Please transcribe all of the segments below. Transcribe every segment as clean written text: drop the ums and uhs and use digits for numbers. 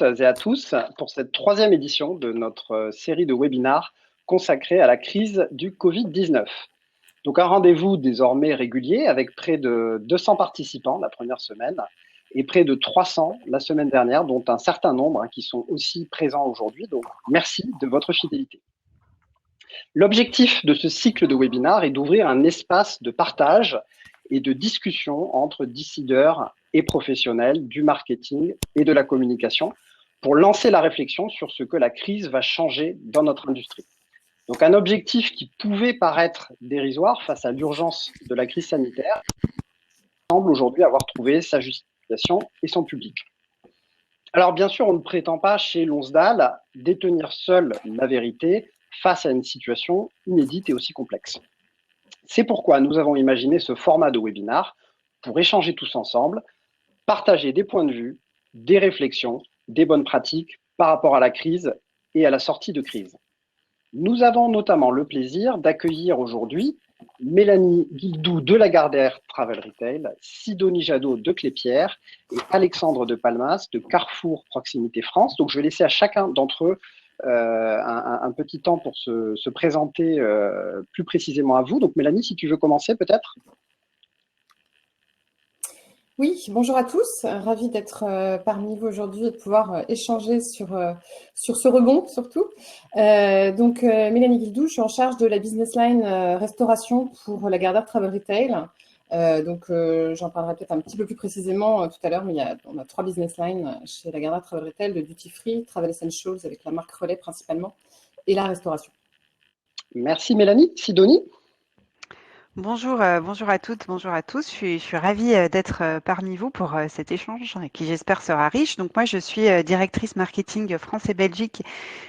toutes et à tous pour cette troisième édition de notre série de webinars consacrée à la crise du Covid-19. Donc un rendez-vous désormais régulier avec près de 200 participants la première semaine et près de 300 la semaine dernière, dont un certain nombre qui sont aussi présents aujourd'hui. Donc merci de votre fidélité. L'objectif de ce cycle de webinars est d'ouvrir un espace de partage et de discussion entre décideurs et professionnels du marketing et de la communication pour lancer la réflexion sur ce que la crise va changer dans notre industrie. Donc un objectif qui pouvait paraître dérisoire face à l'urgence de la crise sanitaire semble aujourd'hui avoir trouvé sa justification et son public. Alors bien sûr, on ne prétend pas chez Lonsdal détenir seul la vérité face à une situation inédite et aussi complexe. C'est pourquoi nous avons imaginé ce format de webinar pour échanger tous ensemble, partager des points de vue, des réflexions, des bonnes pratiques par rapport à la crise et à la sortie de crise. Nous avons notamment le plaisir d'accueillir aujourd'hui Mélanie Guildou de Lagardère Travel Retail, Sidonie Jadot de Clépierre et Alexandre de Palmas de Carrefour Proximité France. Donc je vais laisser à chacun d'entre eux un petit temps pour se présenter plus précisément à vous. Donc Mélanie, si tu veux commencer peut-être. Oui, bonjour à tous. Ravie d'être parmi vous aujourd'hui et de pouvoir échanger sur ce rebond surtout. Donc Mélanie Guildou, je suis en charge de la business line restauration pour Lagardère Travel Retail. J'en parlerai peut-être un petit peu plus précisément tout à l'heure, mais on a 3 business lines chez Lagardère Travel Retail, le duty free, Travel Essentials avec la marque Relais principalement, et la restauration. Merci Mélanie. Sidonie? Bonjour, bonjour à toutes, bonjour à tous. Je suis ravie d'être parmi vous pour cet échange qui j'espère sera riche. Donc moi, je suis directrice marketing France et Belgique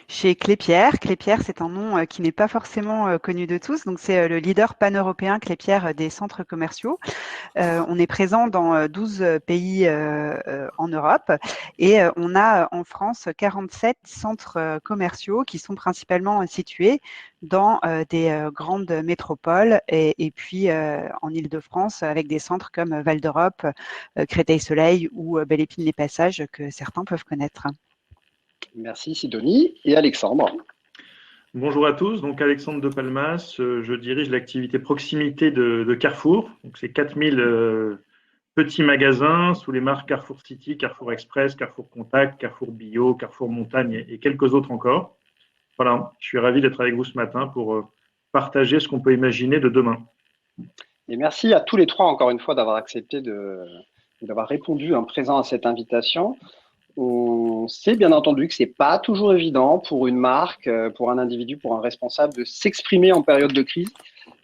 chez Clépierre. Clépierre, c'est un nom qui n'est pas forcément connu de tous. Donc c'est le leader pan-européen Clépierre des centres commerciaux. On est présent dans 12 pays en Europe et on a en France 47 centres commerciaux qui sont principalement situés dans des grandes métropoles et puis en Île-de-France avec des centres comme Val d'Europe, Créteil-Soleil ou Belle-Épine-les-Passages que certains peuvent connaître. Merci Sidonie. Et Alexandre? Bonjour à tous, donc Alexandre de Palmas, je dirige l'activité proximité de Carrefour. Donc c'est 4000 petits magasins sous les marques Carrefour City, Carrefour Express, Carrefour Contact, Carrefour Bio, Carrefour Montagne et quelques autres encore. Voilà, je suis ravi d'être avec vous ce matin pour partager ce qu'on peut imaginer de demain. Et merci à tous les trois encore une fois d'avoir accepté d'avoir répondu présent à cette invitation. On sait bien entendu que c'est pas toujours évident pour une marque, pour un individu, pour un responsable de s'exprimer en période de crise.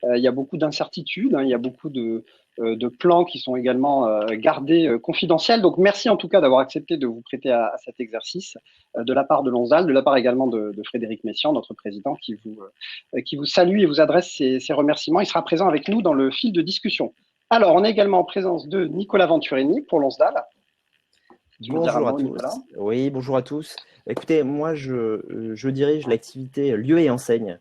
Il y a beaucoup d'incertitudes, il y a beaucoup de plans qui sont également gardés confidentiels. Donc merci en tout cas d'avoir accepté de vous prêter à cet exercice de la part de Lonsdal, de la part également de Frédéric Messiaen, notre président, qui vous salue et vous adresse ses remerciements. Il sera présent avec nous dans le fil de discussion. Alors, on est également en présence de Nicolas Venturini pour Lonsdal. Bonjour à tous. Nicolas. Oui, bonjour à tous. Écoutez, moi, je dirige l'activité lieu et enseigne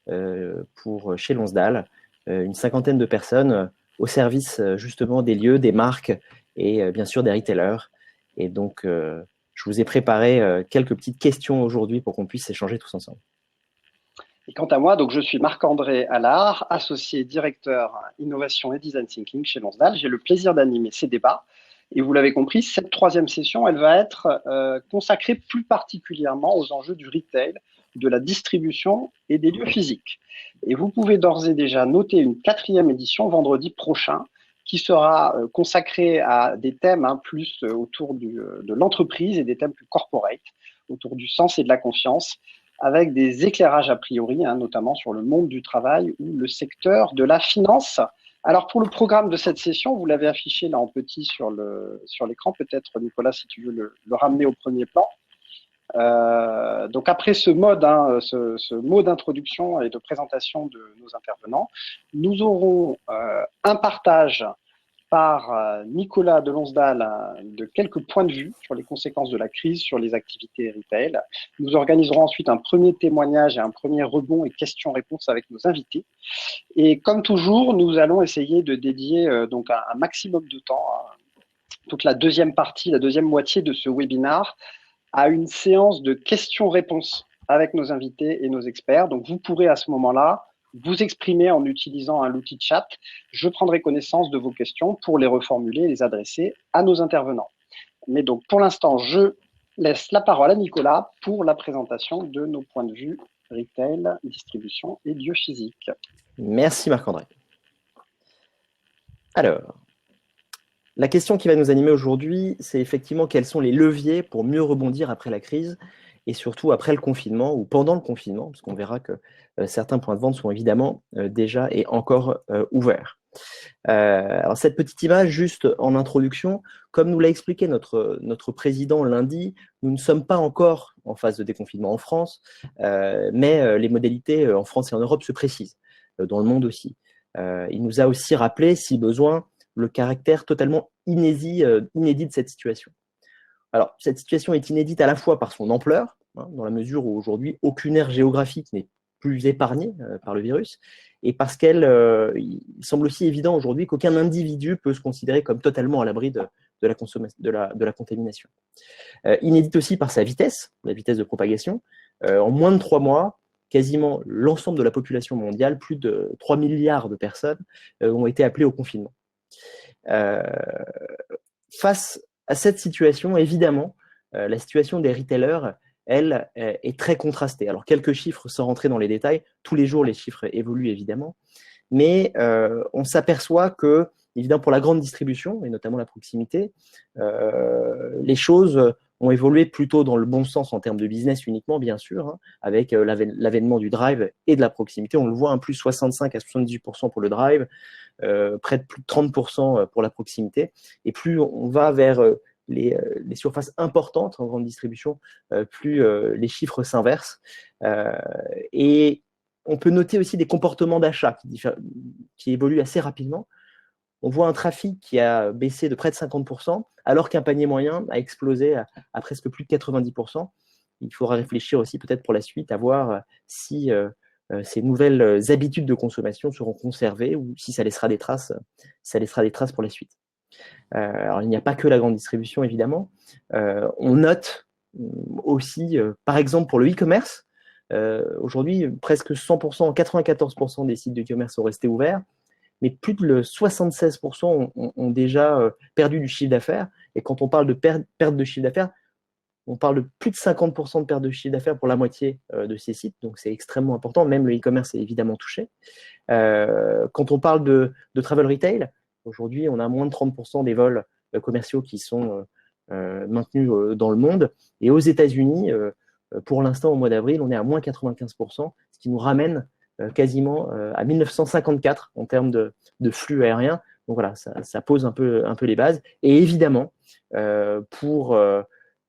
chez Lonsdal, une cinquantaine de personnes au service justement des lieux, des marques et bien sûr des retailers. Et donc, je vous ai préparé quelques petites questions aujourd'hui pour qu'on puisse échanger tous ensemble. Et quant à moi, donc je suis Marc-André Allard, associé directeur innovation et design thinking chez Lonsdal. J'ai le plaisir d'animer ces débats. Et vous l'avez compris, cette troisième session, elle va être consacrée plus particulièrement aux enjeux du retail, de la distribution et des lieux physiques. Et vous pouvez d'ores et déjà noter une 4e édition vendredi prochain qui sera consacrée à des thèmes plus autour de l'entreprise et des thèmes plus corporate, autour du sens et de la confiance, avec des éclairages a priori, notamment sur le monde du travail ou le secteur de la finance. Alors pour le programme de cette session, vous l'avez affiché là en petit sur l'écran, peut-être Nicolas si tu veux le ramener au premier plan. Donc après ce mot d'introduction et de présentation de nos intervenants, nous aurons un partage par Nicolas de Lonsdal de quelques points de vue sur les conséquences de la crise sur les activités retail. Nous organiserons ensuite un premier témoignage et un premier rebond et questions-réponses avec nos invités. Et comme toujours, nous allons essayer de dédier donc un maximum de temps, toute la deuxième partie, la deuxième moitié de ce webinar, à une séance de questions-réponses avec nos invités et nos experts. Donc, vous pourrez à ce moment-là vous exprimer en utilisant l'outil de chat. Je prendrai connaissance de vos questions pour les reformuler et les adresser à nos intervenants. Mais donc, pour l'instant, je laisse la parole à Nicolas pour la présentation de nos points de vue retail, distribution et lieu physique. Merci Marc-André. Alors, la question qui va nous animer aujourd'hui, c'est effectivement quels sont les leviers pour mieux rebondir après la crise et surtout après le confinement ou pendant le confinement, parce qu'on verra que certains points de vente sont évidemment déjà et encore ouverts. Alors cette petite image, juste en introduction, comme nous l'a expliqué notre président lundi, nous ne sommes pas encore en phase de déconfinement en France, mais les modalités en France et en Europe se précisent, dans le monde aussi. Il nous a aussi rappelé, si besoin, le caractère totalement inédit de cette situation. Alors, cette situation est inédite à la fois par son ampleur, dans la mesure où aujourd'hui, aucune aire géographique n'est plus épargnée par le virus, et parce il semble aussi évident aujourd'hui qu'aucun individu peut se considérer comme totalement à l'abri de la contamination. Inédite aussi par sa vitesse, la vitesse de propagation. En moins de 3 mois, quasiment l'ensemble de la population mondiale, plus de 3 milliards de personnes, ont été appelées au confinement. Face à cette situation, évidemment, la situation des retailers, elle, est très contrastée. Alors, quelques chiffres sans rentrer dans les détails. Tous les jours, les chiffres évoluent évidemment. Mais on s'aperçoit que, évidemment, pour la grande distribution, et notamment la proximité, les choses ont évolué plutôt dans le bon sens en termes de business uniquement, bien sûr, avec l'avènement du drive et de la proximité. On le voit, plus 65 à 78% pour le drive, près de plus de 30% pour la proximité. Et plus on va vers les surfaces importantes en grande distribution, plus les chiffres s'inversent. Et on peut noter aussi des comportements d'achat qui évoluent assez rapidement. On voit un trafic qui a baissé de près de 50%, alors qu'un panier moyen a explosé à presque plus de 90%. Il faudra réfléchir aussi peut-être pour la suite à voir si ces nouvelles habitudes de consommation seront conservées ou si ça laissera des traces pour la suite. Alors, il n'y a pas que la grande distribution, évidemment. On note aussi, par exemple, pour le e-commerce, aujourd'hui, presque 100%, 94% des sites de e-commerce sont restés ouverts, mais plus de 76% ont déjà perdu du chiffre d'affaires. Et quand on parle de perte de chiffre d'affaires, on parle de plus de 50% de perte de chiffre d'affaires pour la moitié de ces sites, donc c'est extrêmement important. Même le e-commerce est évidemment touché. Quand on parle de travel retail, aujourd'hui, on a moins de 30% des vols commerciaux qui sont maintenus dans le monde. Et aux États-Unis, pour l'instant, au mois d'avril, on est à moins 95%, ce qui nous ramène quasiment à 1954 en termes de flux aérien. Donc voilà, ça pose un peu les bases. Et évidemment, pour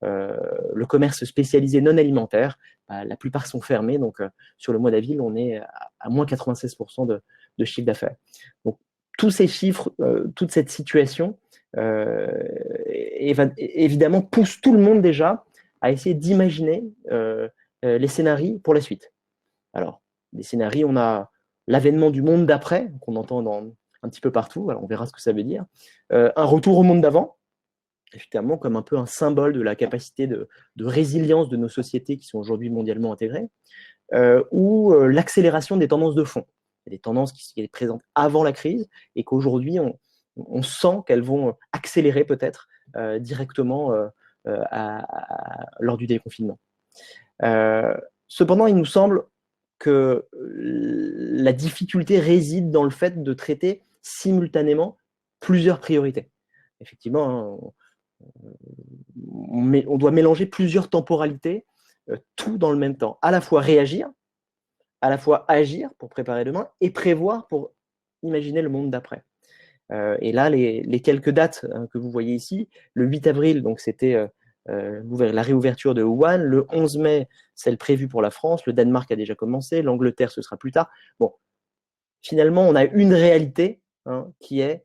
le commerce spécialisé non alimentaire, la plupart sont fermés. Donc sur le mois d'avril, on est à moins 96% de chiffre d'affaires. Donc tous ces chiffres, toute cette situation, évidemment, pousse tout le monde déjà à essayer d'imaginer les scénarios pour la suite. Alors, des scénarios, on a l'avènement du monde d'après, qu'on entend un petit peu partout, alors on verra ce que ça veut dire. Un retour au monde d'avant, évidemment, comme un peu un symbole de la capacité de résilience de nos sociétés qui sont aujourd'hui mondialement intégrées, ou l'accélération des tendances de fond. Il y a des tendances qui étaient présentes avant la crise et qu'aujourd'hui, on sent qu'elles vont accélérer peut-être directement lors du déconfinement. Cependant, il nous semble que la difficulté réside dans le fait de traiter simultanément plusieurs priorités. Effectivement, on doit mélanger plusieurs temporalités, tout dans le même temps. À la fois réagir, à la fois agir pour préparer demain et prévoir pour imaginer le monde d'après. Et là, les quelques dates que vous voyez ici, le 8 avril, donc c'était la réouverture de Wuhan. Le 11 mai, celle prévue pour la France. Le Danemark a déjà commencé. L'Angleterre, ce sera plus tard. Bon, finalement, on a une réalité qui est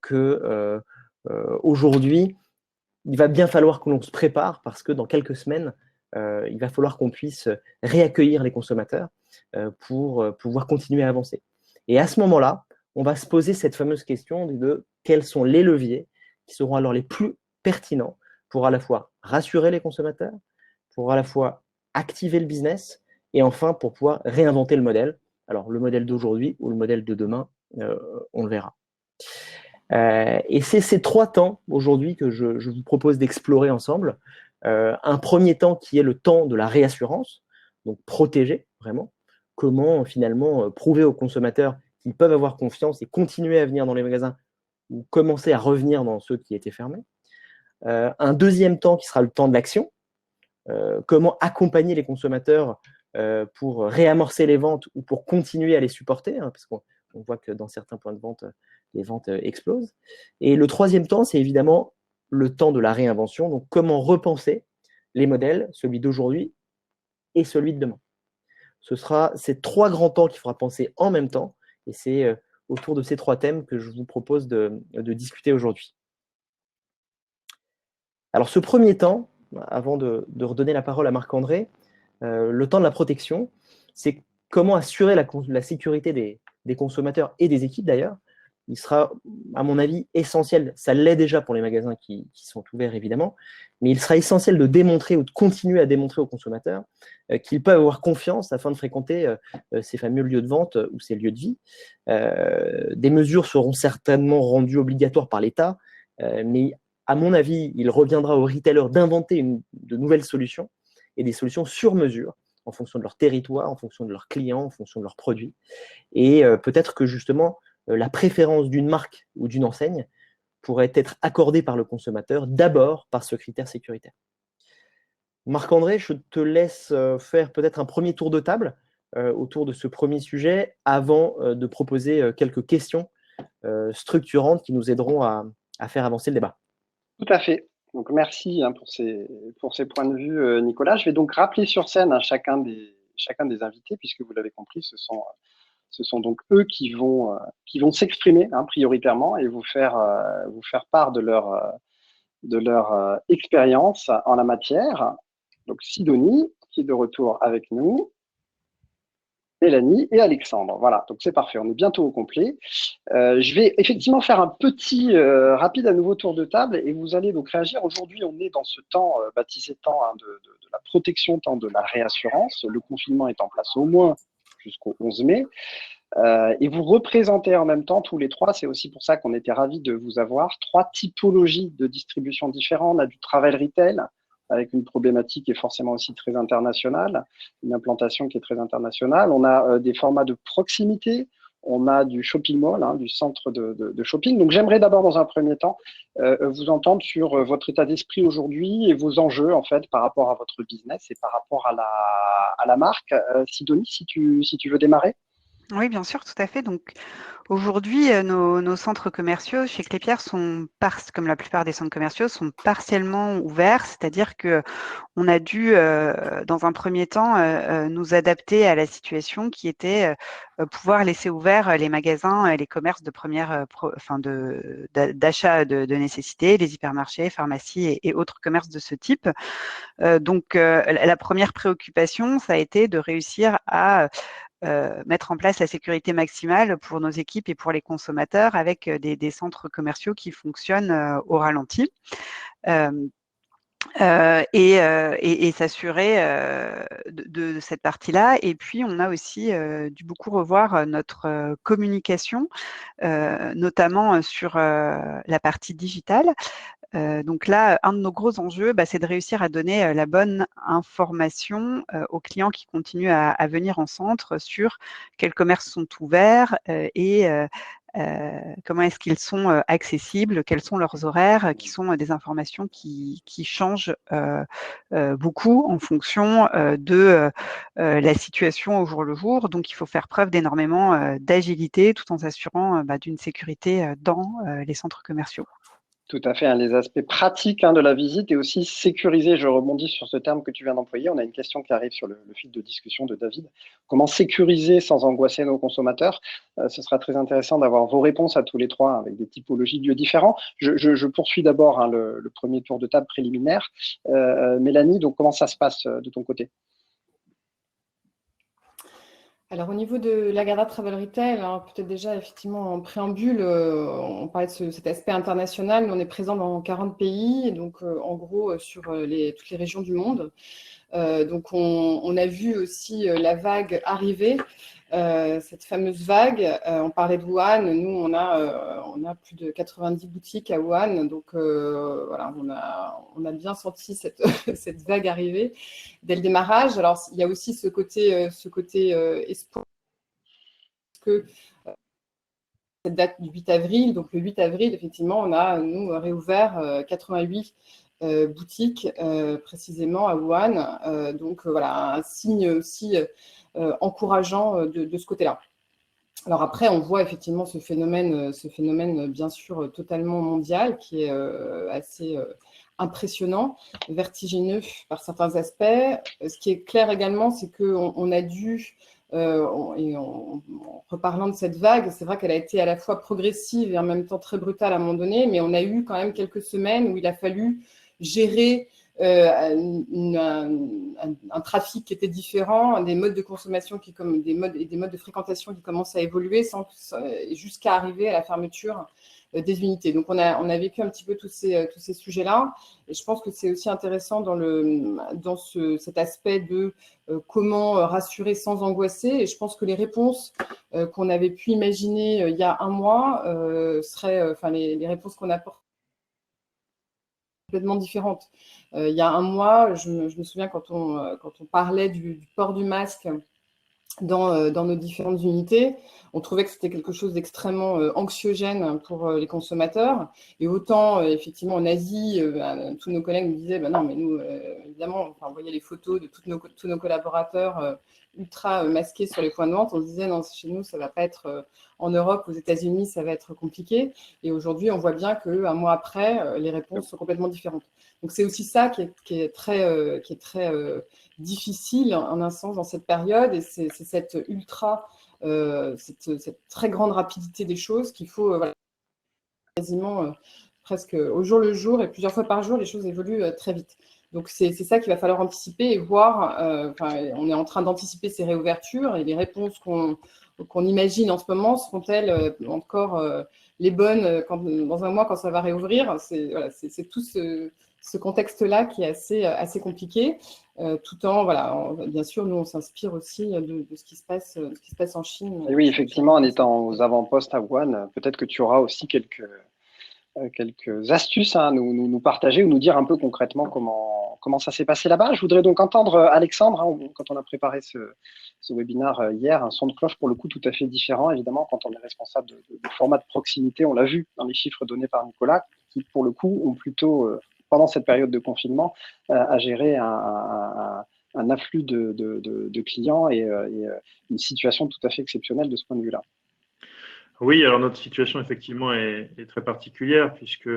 que aujourd'hui, il va bien falloir que l'on se prépare parce que dans quelques semaines, il va falloir qu'on puisse réaccueillir les consommateurs pour pouvoir continuer à avancer. Et à ce moment-là, on va se poser cette fameuse question de quels sont les leviers qui seront alors les plus pertinents pour à la fois rassurer les consommateurs, pour à la fois activer le business et enfin pour pouvoir réinventer le modèle. Alors, le modèle d'aujourd'hui ou le modèle de demain, on le verra. Et c'est ces 3 temps aujourd'hui que je vous propose d'explorer ensemble. Un premier temps qui est le temps de la réassurance, donc protéger vraiment. Comment finalement prouver aux consommateurs qu'ils peuvent avoir confiance et continuer à venir dans les magasins ou commencer à revenir dans ceux qui étaient fermés. Un deuxième temps qui sera le temps de l'action. Comment accompagner les consommateurs pour réamorcer les ventes ou pour continuer à les supporter, hein, parce qu'on voit que dans certains points de vente, les ventes explosent. Et le troisième temps, c'est évidemment le temps de la réinvention. Donc, comment repenser les modèles, celui d'aujourd'hui et celui de demain. Ce sera ces 3 grands temps qu'il faudra penser en même temps. Et c'est autour de ces 3 thèmes que je vous propose de discuter aujourd'hui. Alors, ce premier temps, avant de redonner la parole à Marc-André, le temps de la protection, c'est comment assurer la sécurité des consommateurs et des équipes d'ailleurs. Il sera, à mon avis, essentiel, ça l'est déjà pour les magasins qui sont ouverts évidemment, mais il sera essentiel de démontrer ou de continuer à démontrer aux consommateurs qu'ils peuvent avoir confiance afin de fréquenter ces fameux lieux de vente ou ces lieux de vie. Des mesures seront certainement rendues obligatoires par l'État, mais à mon avis, il reviendra aux retailers d'inventer de nouvelles solutions et des solutions sur mesure en fonction de leur territoire, en fonction de leurs clients, en fonction de leurs produits. Et peut-être que justement, la préférence d'une marque ou d'une enseigne pourrait être accordée par le consommateur d'abord par ce critère sécuritaire. Marc-André, je te laisse faire peut-être un premier tour de table autour de ce premier sujet avant de proposer quelques questions structurantes qui nous aideront à faire avancer le débat. Tout à fait. Donc, merci pour ces points de vue, Nicolas. Je vais donc rappeler sur scène chacun des invités, puisque vous l'avez compris, ce sont donc eux qui vont s'exprimer prioritairement et vous faire part de leur expérience en la matière. Donc, Sidonie, qui est de retour avec nous, Mélanie et Alexandre. Voilà, donc c'est parfait, on est bientôt au complet. Je vais effectivement faire un petit rapide à nouveau tour de table et vous allez donc réagir. Aujourd'hui, on est dans ce temps baptisé temps de la protection, temps de la réassurance. Le confinement est en place au moins jusqu'au 11 mai. Et vous représentez en même temps tous les 3, c'est aussi pour ça qu'on était ravis de vous avoir, 3 typologies de distribution différentes. On a du travel retail, avec une problématique qui est forcément aussi très internationale, une implantation qui est très internationale. On a des formats de proximité, on a du shopping mall, du centre de shopping. Donc j'aimerais d'abord dans un premier temps vous entendre sur votre état d'esprit aujourd'hui et vos enjeux en fait par rapport à votre business et par rapport à la marque. Sidonie, si tu veux démarrer. Oui, bien sûr, tout à fait. Donc, aujourd'hui, nos centres commerciaux chez Clépierre sont, comme la plupart des centres commerciaux, sont partiellement ouverts, c'est-à-dire que on a dû, dans un premier temps, nous adapter à la situation qui était pouvoir laisser ouverts les magasins, les commerces de première, d'achat de nécessité, les hypermarchés, pharmacies et autres commerces de ce type. Donc, la première préoccupation, ça a été de réussir à mettre en place la sécurité maximale pour nos équipes et pour les consommateurs avec des centres commerciaux qui fonctionnent au ralenti. Et s'assurer de cette partie-là. Et puis, on a aussi dû beaucoup revoir notre communication, notamment sur la partie digitale. Donc là, un de nos gros enjeux, c'est de réussir à donner la bonne information aux clients qui continuent à venir en centre sur quels commerces sont ouverts et comment est-ce qu'ils sont accessibles, quels sont leurs horaires, qui sont des informations qui changent beaucoup en fonction de la situation au jour le jour. Donc, il faut faire preuve d'énormément d'agilité tout en s'assurant d'une sécurité dans les centres commerciaux. Tout à fait, les aspects pratiques de la visite et aussi sécuriser, je rebondis sur ce terme que tu viens d'employer, on a une question qui arrive sur le fil de discussion de David. Comment sécuriser sans angoisser nos consommateurs? Ce sera très intéressant d'avoir vos réponses à tous les 3 avec des typologies de lieux différents. Je poursuis d'abord le premier tour de table préliminaire. Mélanie, donc comment ça se passe de ton côté? Alors, au niveau de Lagardère Travel Retail, peut-être déjà, effectivement, en préambule, on parlait de cet aspect international. Nous, on est présent dans 40 pays, et donc, en gros, sur toutes les régions du monde. Donc, on a vu aussi la vague arriver, cette fameuse vague. On parlait de Wuhan. Nous, on a plus de 90 boutiques à Wuhan. Donc, voilà, on a bien senti cette, cette vague arriver dès le démarrage. Alors, il y a aussi ce côté espoir, que cette date du 8 avril. Donc, le 8 avril, effectivement, on a, nous, réouvert 88 boutiques précisément à Wuhan. Donc, voilà, un signe aussi encourageant de ce côté-là. Alors après, on voit effectivement ce phénomène bien sûr totalement mondial, qui est assez impressionnant, vertigineux par certains aspects. Ce qui est clair également, c'est qu'on a dû, en reparlant de cette vague, c'est vrai qu'elle a été à la fois progressive et en même temps très brutale à un moment donné, mais on a eu quand même quelques semaines où il a fallu gérer un trafic qui était différent, des modes de consommation des modes de fréquentation qui commencent à évoluer jusqu'à arriver à la fermeture des unités. Donc on a vécu un petit peu tous ces sujets-là, et je pense que c'est aussi intéressant dans cet aspect de comment rassurer sans angoisser. Et je pense que les réponses qu'on avait pu imaginer il y a un mois seraient, les réponses qu'on apporte complètement différentes. Il y a un mois, je me souviens quand on parlait du port du masque dans nos différentes unités, on trouvait que c'était quelque chose d'extrêmement anxiogène pour les consommateurs. Et autant, effectivement, en Asie, tous nos collègues nous disaient, non, mais nous, évidemment, on voyait les photos de tous nos collaborateurs ultra masqués sur les points de vente. On se disait, non, chez nous, ça ne va pas être en Europe, aux États-Unis, ça va être compliqué. Et aujourd'hui, on voit bien qu'un mois après, les réponses sont complètement différentes. Donc, c'est aussi ça qui est très difficile, en un sens, dans cette période. Et c'est cette cette très grande rapidité des choses qu'il faut quasiment presque au jour le jour, et plusieurs fois par jour, les choses évoluent très vite. Donc, c'est ça qu'il va falloir anticiper et voir. On est en train d'anticiper ces réouvertures, et les réponses qu'on imagine en ce moment seront-elles encore les bonnes dans un mois quand ça va réouvrir. C'est tout ce contexte-là qui est assez compliqué, tout en, bien sûr, nous, on s'inspire aussi de ce qui se passe en Chine. Et oui, effectivement, en étant aux avant-postes à Wuhan, peut-être que tu auras aussi quelques astuces à nous partager ou nous dire un peu concrètement comment ça s'est passé là-bas. Je voudrais donc entendre Alexandre, quand on a préparé ce webinaire hier, un son de cloche pour le coup tout à fait différent, évidemment, quand on est responsable de format de proximité. On l'a vu dans les chiffres donnés par Nicolas, qui pour le coup ont plutôt, pendant cette période de confinement, à gérer un afflux de clients et une situation tout à fait exceptionnelle de ce point de vue-là. Oui, alors notre situation effectivement est très particulière, puisque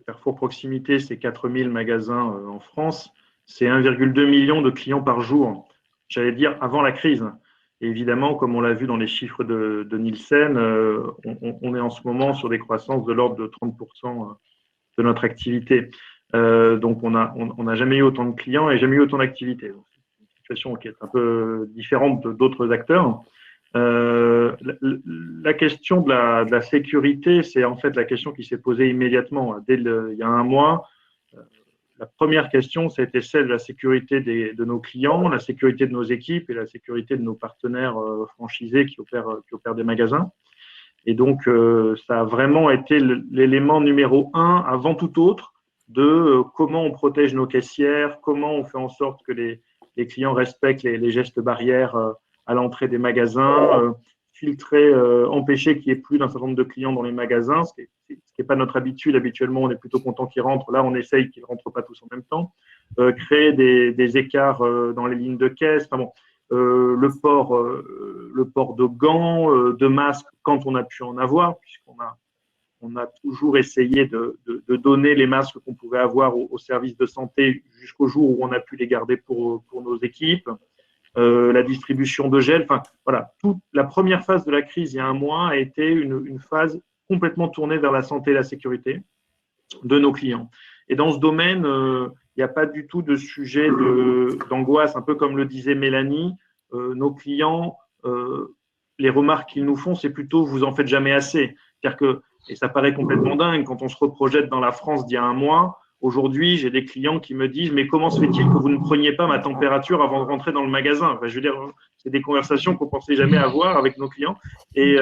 Carrefour Proximité, c'est 4000 magasins en France, c'est 1,2 million de clients par jour, j'allais dire avant la crise. Et évidemment, comme on l'a vu dans les chiffres de Nielsen, on est en ce moment sur des croissances de l'ordre de 30% de notre activité. Donc on n'a jamais eu autant de clients et jamais eu autant d'activité. C'est une situation qui est un peu différente d'autres acteurs. La question de la sécurité, c'est en fait la question qui s'est posée immédiatement. Il y a un mois, la première question, c'était celle de la sécurité de nos clients, la sécurité de nos équipes et la sécurité de nos partenaires franchisés qui opèrent des magasins. Et donc, ça a vraiment été l'élément numéro 1, avant tout autre, de comment on protège nos caissières, comment on fait en sorte que les clients respectent les gestes barrières à l'entrée des magasins, filtrer, empêcher qu'il n'y ait plus d'un certain nombre de clients dans les magasins, ce qui n'est pas notre habitude. Habituellement, on est plutôt content qu'ils rentrent. Là, on essaye qu'ils ne rentrent pas tous en même temps. Créer des écarts dans les lignes de caisse. Enfin, bon, le port de gants, de masques quand on a pu en avoir, puisqu'on a toujours essayé de donner les masques qu'on pouvait avoir aux services de santé jusqu'au jour où on a pu les garder pour nos équipes. La distribution de gel, enfin voilà, toute la première phase de la crise il y a un mois a été une phase complètement tournée vers la santé et la sécurité de nos clients. Et dans ce domaine, il n'y a pas du tout de sujet d'angoisse, un peu comme le disait Mélanie. Nos clients les remarques qu'ils nous font, c'est plutôt vous en faites jamais assez. C'est-à-dire que, et ça paraît complètement dingue, quand on se reprojette dans la France d'il y a un mois, aujourd'hui, j'ai des clients qui me disent mais comment se fait-il que vous ne preniez pas ma température avant de rentrer dans le magasin? Je veux dire, c'est des conversations qu'on ne pensait jamais avoir avec nos clients. Et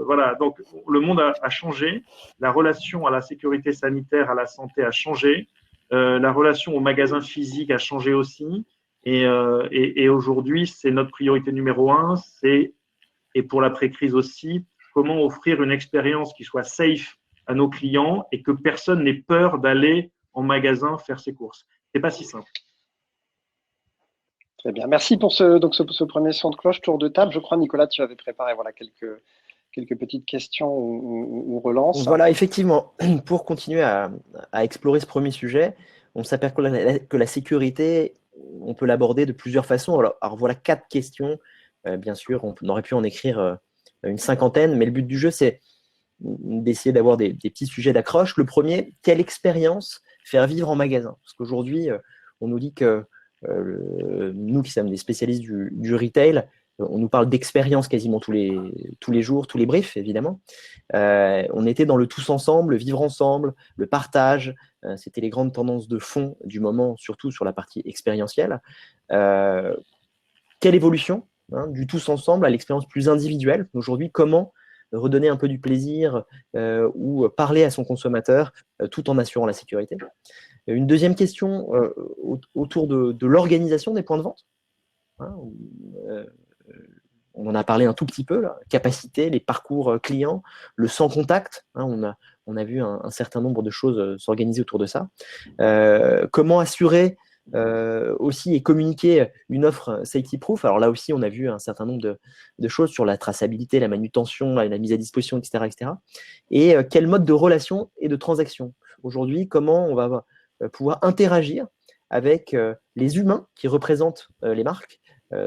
voilà, donc le monde a changé, la relation à la sécurité sanitaire, à la santé a changé, la relation au magasin physique a changé aussi. Et aujourd'hui, c'est notre priorité numéro un, et pour l'après-crise aussi, comment offrir une expérience qui soit safe à nos clients et que personne n'ait peur d'aller en magasin faire ses courses. C'est pas si simple. Très bien. Merci pour ce premier son de cloche, tour de table. Je crois, Nicolas, tu avais préparé quelques petites questions ou relances. Voilà, effectivement, pour continuer à explorer ce premier sujet, on s'aperçoit que la sécurité, on peut l'aborder de plusieurs façons. Alors voilà 4 questions. Bien sûr, on aurait pu en écrire une cinquantaine, mais le but du jeu, c'est d'essayer d'avoir des petits sujets d'accroche. Le premier, quelle expérience faire vivre en magasin? Parce qu'aujourd'hui, on nous dit que nous qui sommes des spécialistes du retail, on nous parle d'expérience quasiment tous les jours, tous les briefs, évidemment. On était dans le tous ensemble, le vivre ensemble, le partage. C'était les grandes tendances de fond du moment, surtout sur la partie expérientielle. Quelle évolution du tous ensemble à l'expérience plus individuelle? Aujourd'hui, comment redonner un peu du plaisir ou parler à son consommateur tout en assurant la sécurité? Une deuxième question autour de l'organisation des points de vente. On en a parlé un tout petit peu, là. Capacité, les parcours clients, le sans contact. On a vu un certain nombre de choses s'organiser autour de ça. Comment assurer aussi et communiquer une offre safety-proof? Alors là aussi, on a vu un certain nombre de choses sur la traçabilité, la manutention, la mise à disposition, etc. etc. Et quel mode de relation et de transaction? Aujourd'hui, comment on va pouvoir interagir avec les humains qui représentent les marques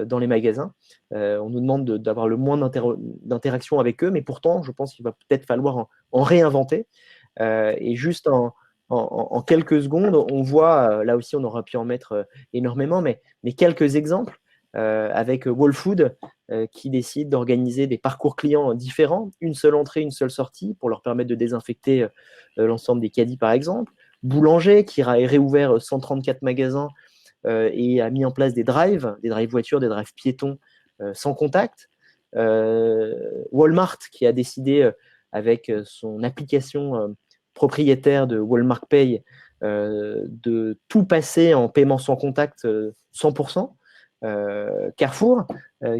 dans les magasins. On nous demande d'avoir le moins d'interaction avec eux, mais pourtant, je pense qu'il va peut-être falloir en réinventer. Et juste en quelques secondes, on voit, là aussi on aurait pu en mettre énormément, mais quelques exemples avec Whole Food qui décide d'organiser des parcours clients différents, une seule entrée, une seule sortie, pour leur permettre de désinfecter l'ensemble des caddies par exemple. Boulanger qui a réouvert 134 magasins et a mis en place des drives voitures, des drives piétons sans contact. Walmart qui a décidé avec son application propriétaire de Walmart Pay de tout passer en paiement sans contact 100%. Carrefour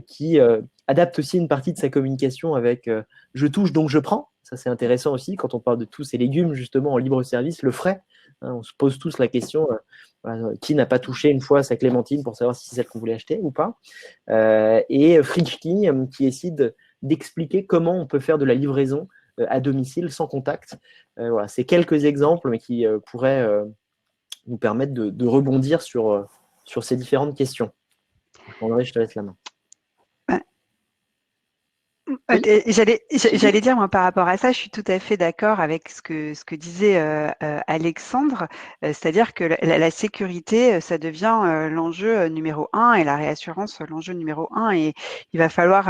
qui adapte aussi une partie de sa communication avec je touche donc je prends. Ça c'est intéressant aussi quand on parle de tous ces légumes justement en libre service, le frais. On se pose tous la question qui n'a pas touché une fois sa clémentine pour savoir si c'est celle qu'on voulait acheter ou pas. Et Fridge King qui décide d'expliquer comment on peut faire de la livraison à domicile sans contact. Voilà, c'est quelques exemples mais qui pourraient nous permettre de rebondir sur ces différentes questions. André, je te laisse la main. J'allais dire, moi, par rapport à ça, je suis tout à fait d'accord avec ce que disait Alexandre, c'est-à-dire que la sécurité, ça devient l'enjeu numéro 1 et la réassurance, l'enjeu numéro 1. Et il va falloir,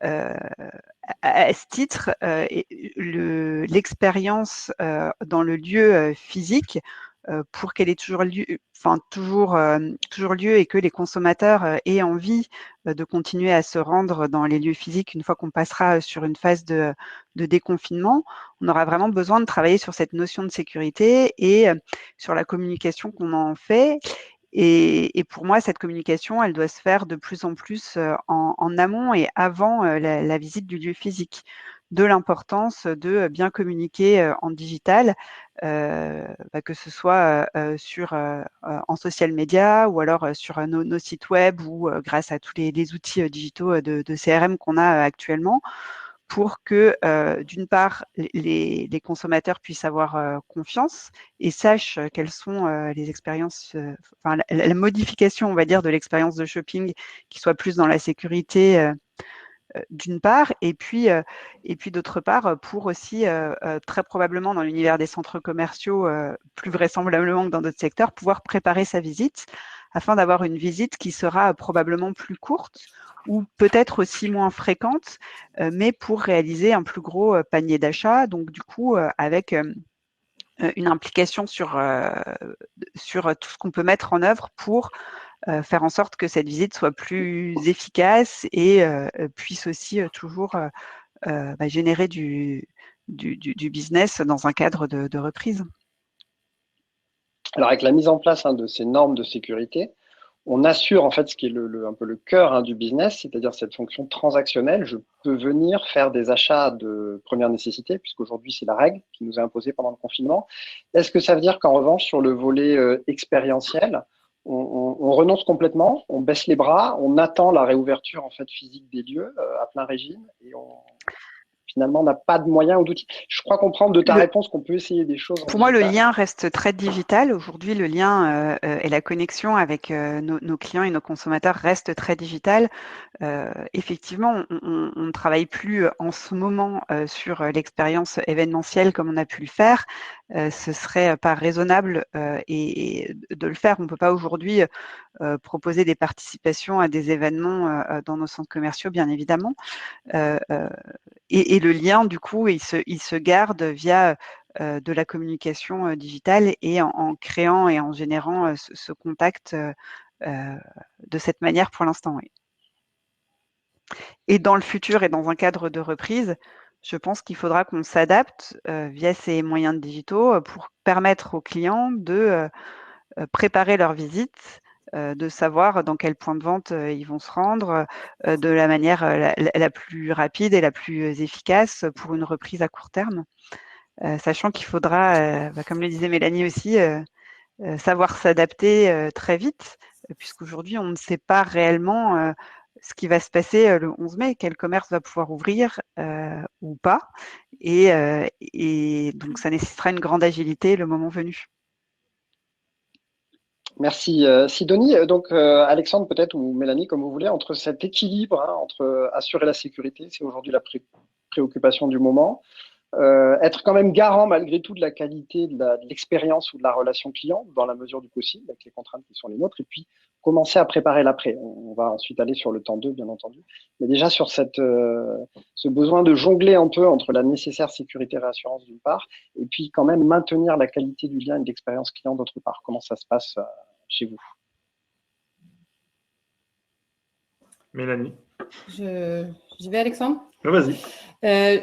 à ce titre, l'expérience dans le lieu physique pour qu'elle ait toujours lieu, toujours lieu et que les consommateurs aient envie de continuer à se rendre dans les lieux physiques une fois qu'on passera sur une phase de déconfinement. On aura vraiment besoin de travailler sur cette notion de sécurité et sur la communication qu'on en fait. Et pour moi, cette communication, elle doit se faire de plus en plus en amont et avant la visite du lieu physique. De l'importance de bien communiquer en digital, que ce soit en social media ou alors sur nos sites web ou grâce à tous les outils digitaux de CRM qu'on a actuellement, pour que, d'une part, les consommateurs puissent avoir confiance et sachent quelles sont les expériences, la modification, on va dire, de l'expérience de shopping qui soit plus dans la sécurité, d'une part, et puis d'autre part, pour aussi, très probablement dans l'univers des centres commerciaux, plus vraisemblablement que dans d'autres secteurs, pouvoir préparer sa visite afin d'avoir une visite qui sera probablement plus courte ou peut-être aussi moins fréquente, mais pour réaliser un plus gros panier d'achat. Donc, du coup, avec une implication sur tout ce qu'on peut mettre en œuvre pour faire en sorte que cette visite soit plus efficace et puisse aussi toujours générer du business dans un cadre de reprise. Alors, avec la mise en place de ces normes de sécurité, on assure en fait ce qui est un peu le cœur du business, c'est-à-dire cette fonction transactionnelle. Je peux venir faire des achats de première nécessité, puisqu'aujourd'hui c'est la règle qui nous est imposée pendant le confinement. Est-ce que ça veut dire qu'en revanche, sur le volet expérientiel, on renonce complètement, on baisse les bras, on attend la réouverture en fait physique des lieux à plein régime et finalement, on n'a pas de moyens ou d'outils. Je crois comprendre de ta réponse qu'on peut essayer des choses. Pour moi, le lien reste très digital. Aujourd'hui, le lien et la connexion avec nos clients et nos consommateurs reste très digital. Effectivement, on ne travaille plus en ce moment sur l'expérience événementielle comme on a pu le faire. Ce serait pas raisonnable et de le faire. On ne peut pas aujourd'hui proposer des participations à des événements dans nos centres commerciaux, bien évidemment. Et le lien, du coup, il se garde via de la communication digitale et en créant et en générant ce contact de cette manière pour l'instant, oui. Et dans le futur et dans un cadre de reprise, je pense qu'il faudra qu'on s'adapte via ces moyens digitaux pour permettre aux clients de préparer leur visite, de savoir dans quel point de vente ils vont se rendre de la manière la plus rapide et la plus efficace pour une reprise à court terme, sachant qu'il faudra, comme le disait Mélanie aussi, savoir s'adapter très vite, puisqu'aujourd'hui, on ne sait pas réellement ce qui va se passer le 11 mai, quel commerce va pouvoir ouvrir ou pas. Et donc, ça nécessitera une grande agilité le moment venu. Merci Sidonie. Donc Alexandre peut-être ou Mélanie, comme vous voulez, entre cet équilibre, entre assurer la sécurité, c'est aujourd'hui la préoccupation du moment, être quand même garant malgré tout de la qualité de l'expérience ou de la relation client dans la mesure du possible avec les contraintes qui sont les nôtres, et puis commencer à préparer l'après. On va ensuite aller sur le temps 2 bien entendu, mais déjà sur ce besoin de jongler un peu entre la nécessaire sécurité et réassurance d'une part et puis quand même maintenir la qualité du lien et de l'expérience client d'autre part. Comment ça se passe chez vous? Mélanie. J'y vais, Alexandre? Vas-y. Ce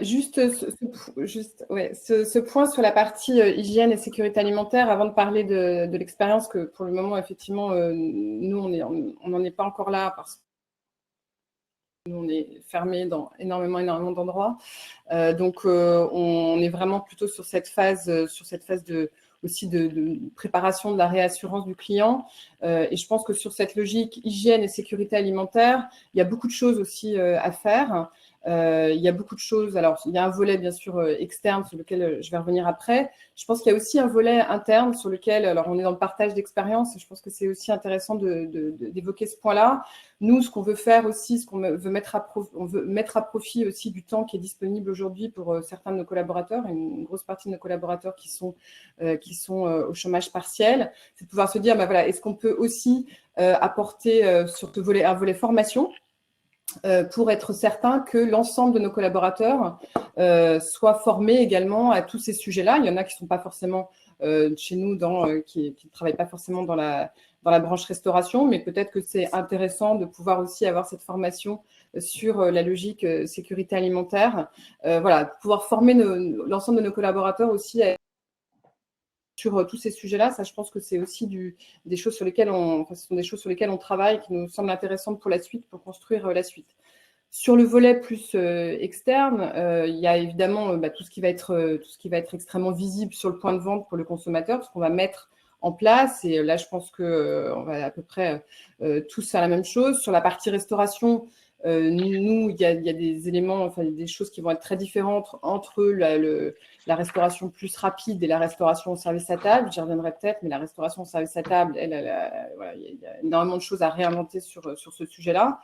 point sur la partie hygiène et sécurité alimentaire, avant de parler de l'expérience, que pour le moment, effectivement, nous, on n'en est pas encore là parce que nous, on est fermé dans énormément d'endroits. Donc, on est vraiment plutôt sur cette phase aussi de préparation de la réassurance du client. Et je pense que sur cette logique hygiène et sécurité alimentaire, il y a beaucoup de choses aussi à faire. Il y a beaucoup de choses. Alors, il y a un volet, bien sûr, externe sur lequel je vais revenir après. Je pense qu'il y a aussi un volet interne sur lequel, alors on est dans le partage d'expérience, je pense que c'est aussi intéressant d'évoquer ce point-là. Nous, ce qu'on veut faire aussi, ce qu'on veut mettre à profit aussi du temps qui est disponible aujourd'hui pour certains de nos collaborateurs, une grosse partie de nos collaborateurs qui sont au chômage partiel, c'est de pouvoir se dire, voilà, est-ce qu'on peut aussi apporter sur un volet formation pour être certain que l'ensemble de nos collaborateurs soient formés également à tous ces sujets-là. Il y en a qui ne sont pas forcément chez nous, qui ne travaillent pas forcément dans la branche restauration, mais peut-être que c'est intéressant de pouvoir aussi avoir cette formation sur la logique sécurité alimentaire. Voilà, pouvoir former l'ensemble de nos collaborateurs aussi sur tous ces sujets-là. Ça, je pense que c'est aussi des choses sur lesquelles on travaille, qui nous semblent intéressantes pour la suite, pour construire la suite. Sur le volet plus externe, il y a évidemment tout ce qui va être extrêmement visible sur le point de vente pour le consommateur, ce qu'on va mettre en place. Et là, je pense qu'on va à peu près tous faire la même chose. Sur la partie restauration, nous, il y a des éléments, des choses qui vont être très différentes entre la restauration plus rapide et la restauration au service à table. J'y reviendrai peut-être, mais la restauration au service à table, il y a énormément de choses à réinventer sur ce sujet-là.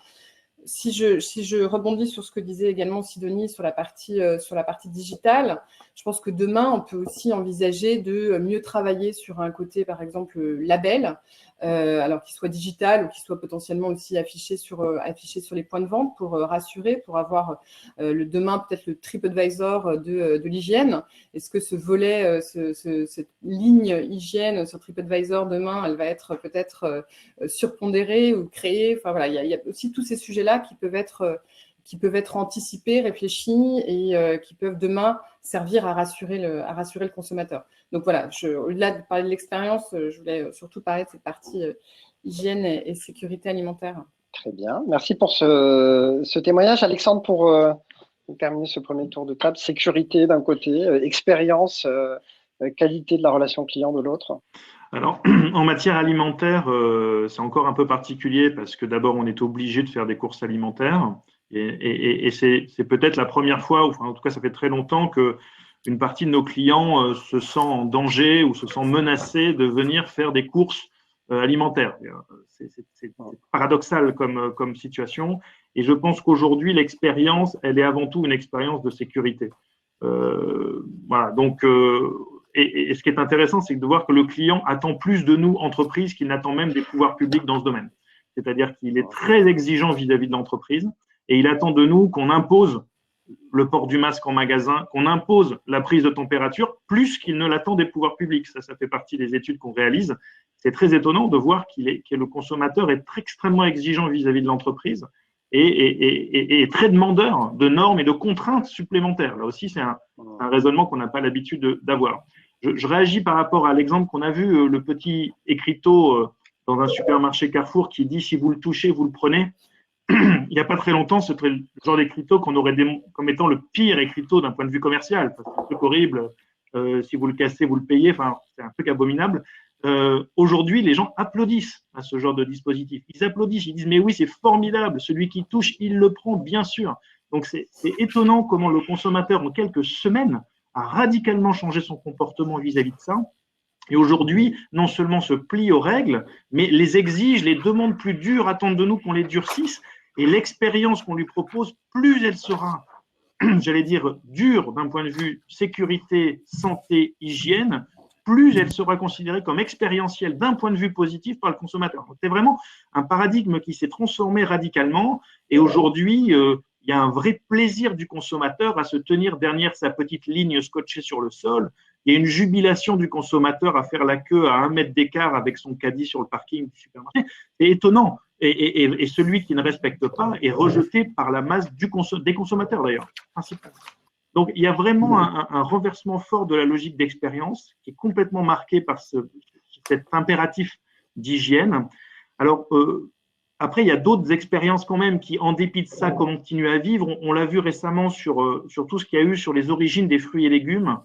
si je rebondis sur ce que disait également Sidonie sur la partie digitale, je pense que demain, on peut aussi envisager de mieux travailler sur un côté, par exemple, label, alors qu'il soit digital ou qu'il soit potentiellement aussi affiché sur les points de vente pour rassurer, pour avoir demain peut-être le TripAdvisor de l'hygiène. Est-ce que ce volet, cette ligne hygiène sur TripAdvisor demain, elle va être peut-être surpondérée ou créée? Enfin voilà, il y a aussi tous ces sujets-là qui peuvent être anticipés, réfléchis et qui peuvent demain servir à rassurer le consommateur. Donc voilà, au-delà de parler de l'expérience, je voulais surtout parler de cette partie hygiène et sécurité alimentaire. Très bien, merci pour ce témoignage. Alexandre, pour terminer ce premier tour de table, sécurité d'un côté, expérience, qualité de la relation client de l'autre. Alors, en matière alimentaire, c'est encore un peu particulier parce que d'abord, on est obligé de faire des courses alimentaires et c'est peut-être la première fois, ou enfin, en tout cas, ça fait très longtemps que une partie de nos clients se sent en danger ou se sent menacé de venir faire des courses alimentaires. C'est paradoxal comme situation et je pense qu'aujourd'hui, l'expérience, elle est avant tout une expérience de sécurité. Voilà, donc et ce qui est intéressant, c'est de voir que le client attend plus de nous, entreprises, qu'il n'attend même des pouvoirs publics dans ce domaine. C'est-à-dire qu'il est très exigeant vis-à-vis de l'entreprise et il attend de nous qu'on impose le port du masque en magasin, qu'on impose la prise de température, plus qu'il ne l'attend des pouvoirs publics. Ça fait partie des études qu'on réalise. C'est très étonnant de voir que le consommateur est extrêmement exigeant vis-à-vis de l'entreprise et très demandeur de normes et de contraintes supplémentaires. Là aussi, c'est un raisonnement qu'on n'a pas l'habitude d'avoir. Je réagis par rapport à l'exemple qu'on a vu, le petit écriteau dans un supermarché Carrefour qui dit « si vous le touchez, vous le prenez ». Il n'y a pas très longtemps, c'est le genre d'écriteau qu'on aurait comme étant le pire écriteau d'un point de vue commercial. C'est un truc horrible, si vous le cassez, vous le payez, enfin, c'est un truc abominable. Aujourd'hui, les gens applaudissent à ce genre de dispositif. Ils applaudissent, ils disent « mais oui, c'est formidable, celui qui touche, il le prend, bien sûr ». Donc, c'est étonnant comment le consommateur, en quelques semaines, a radicalement changé son comportement vis-à-vis de ça. Et aujourd'hui, non seulement se plie aux règles, mais les exige, les demande plus dures, attendent de nous qu'on les durcisse. Et l'expérience qu'on lui propose, plus elle sera, j'allais dire, dure d'un point de vue sécurité, santé, hygiène, plus elle sera considérée comme expérientielle d'un point de vue positif par le consommateur. C'est vraiment un paradigme qui s'est transformé radicalement. Et aujourd'hui, il y a un vrai plaisir du consommateur à se tenir derrière sa petite ligne scotchée sur le sol. Il y a une jubilation du consommateur à faire la queue à 1 mètre d'écart avec son caddie sur le parking du supermarché. C'est étonnant. Et celui qui ne respecte pas est rejeté par la masse des consommateurs d'ailleurs, principalement. Donc, il y a vraiment un renversement fort de la logique d'expérience qui est complètement marqué par cet impératif d'hygiène. Alors, après, il y a d'autres expériences quand même qui, en dépit de ça, continuent à vivre. On l'a vu récemment sur tout ce qu'il y a eu sur les origines des fruits et légumes.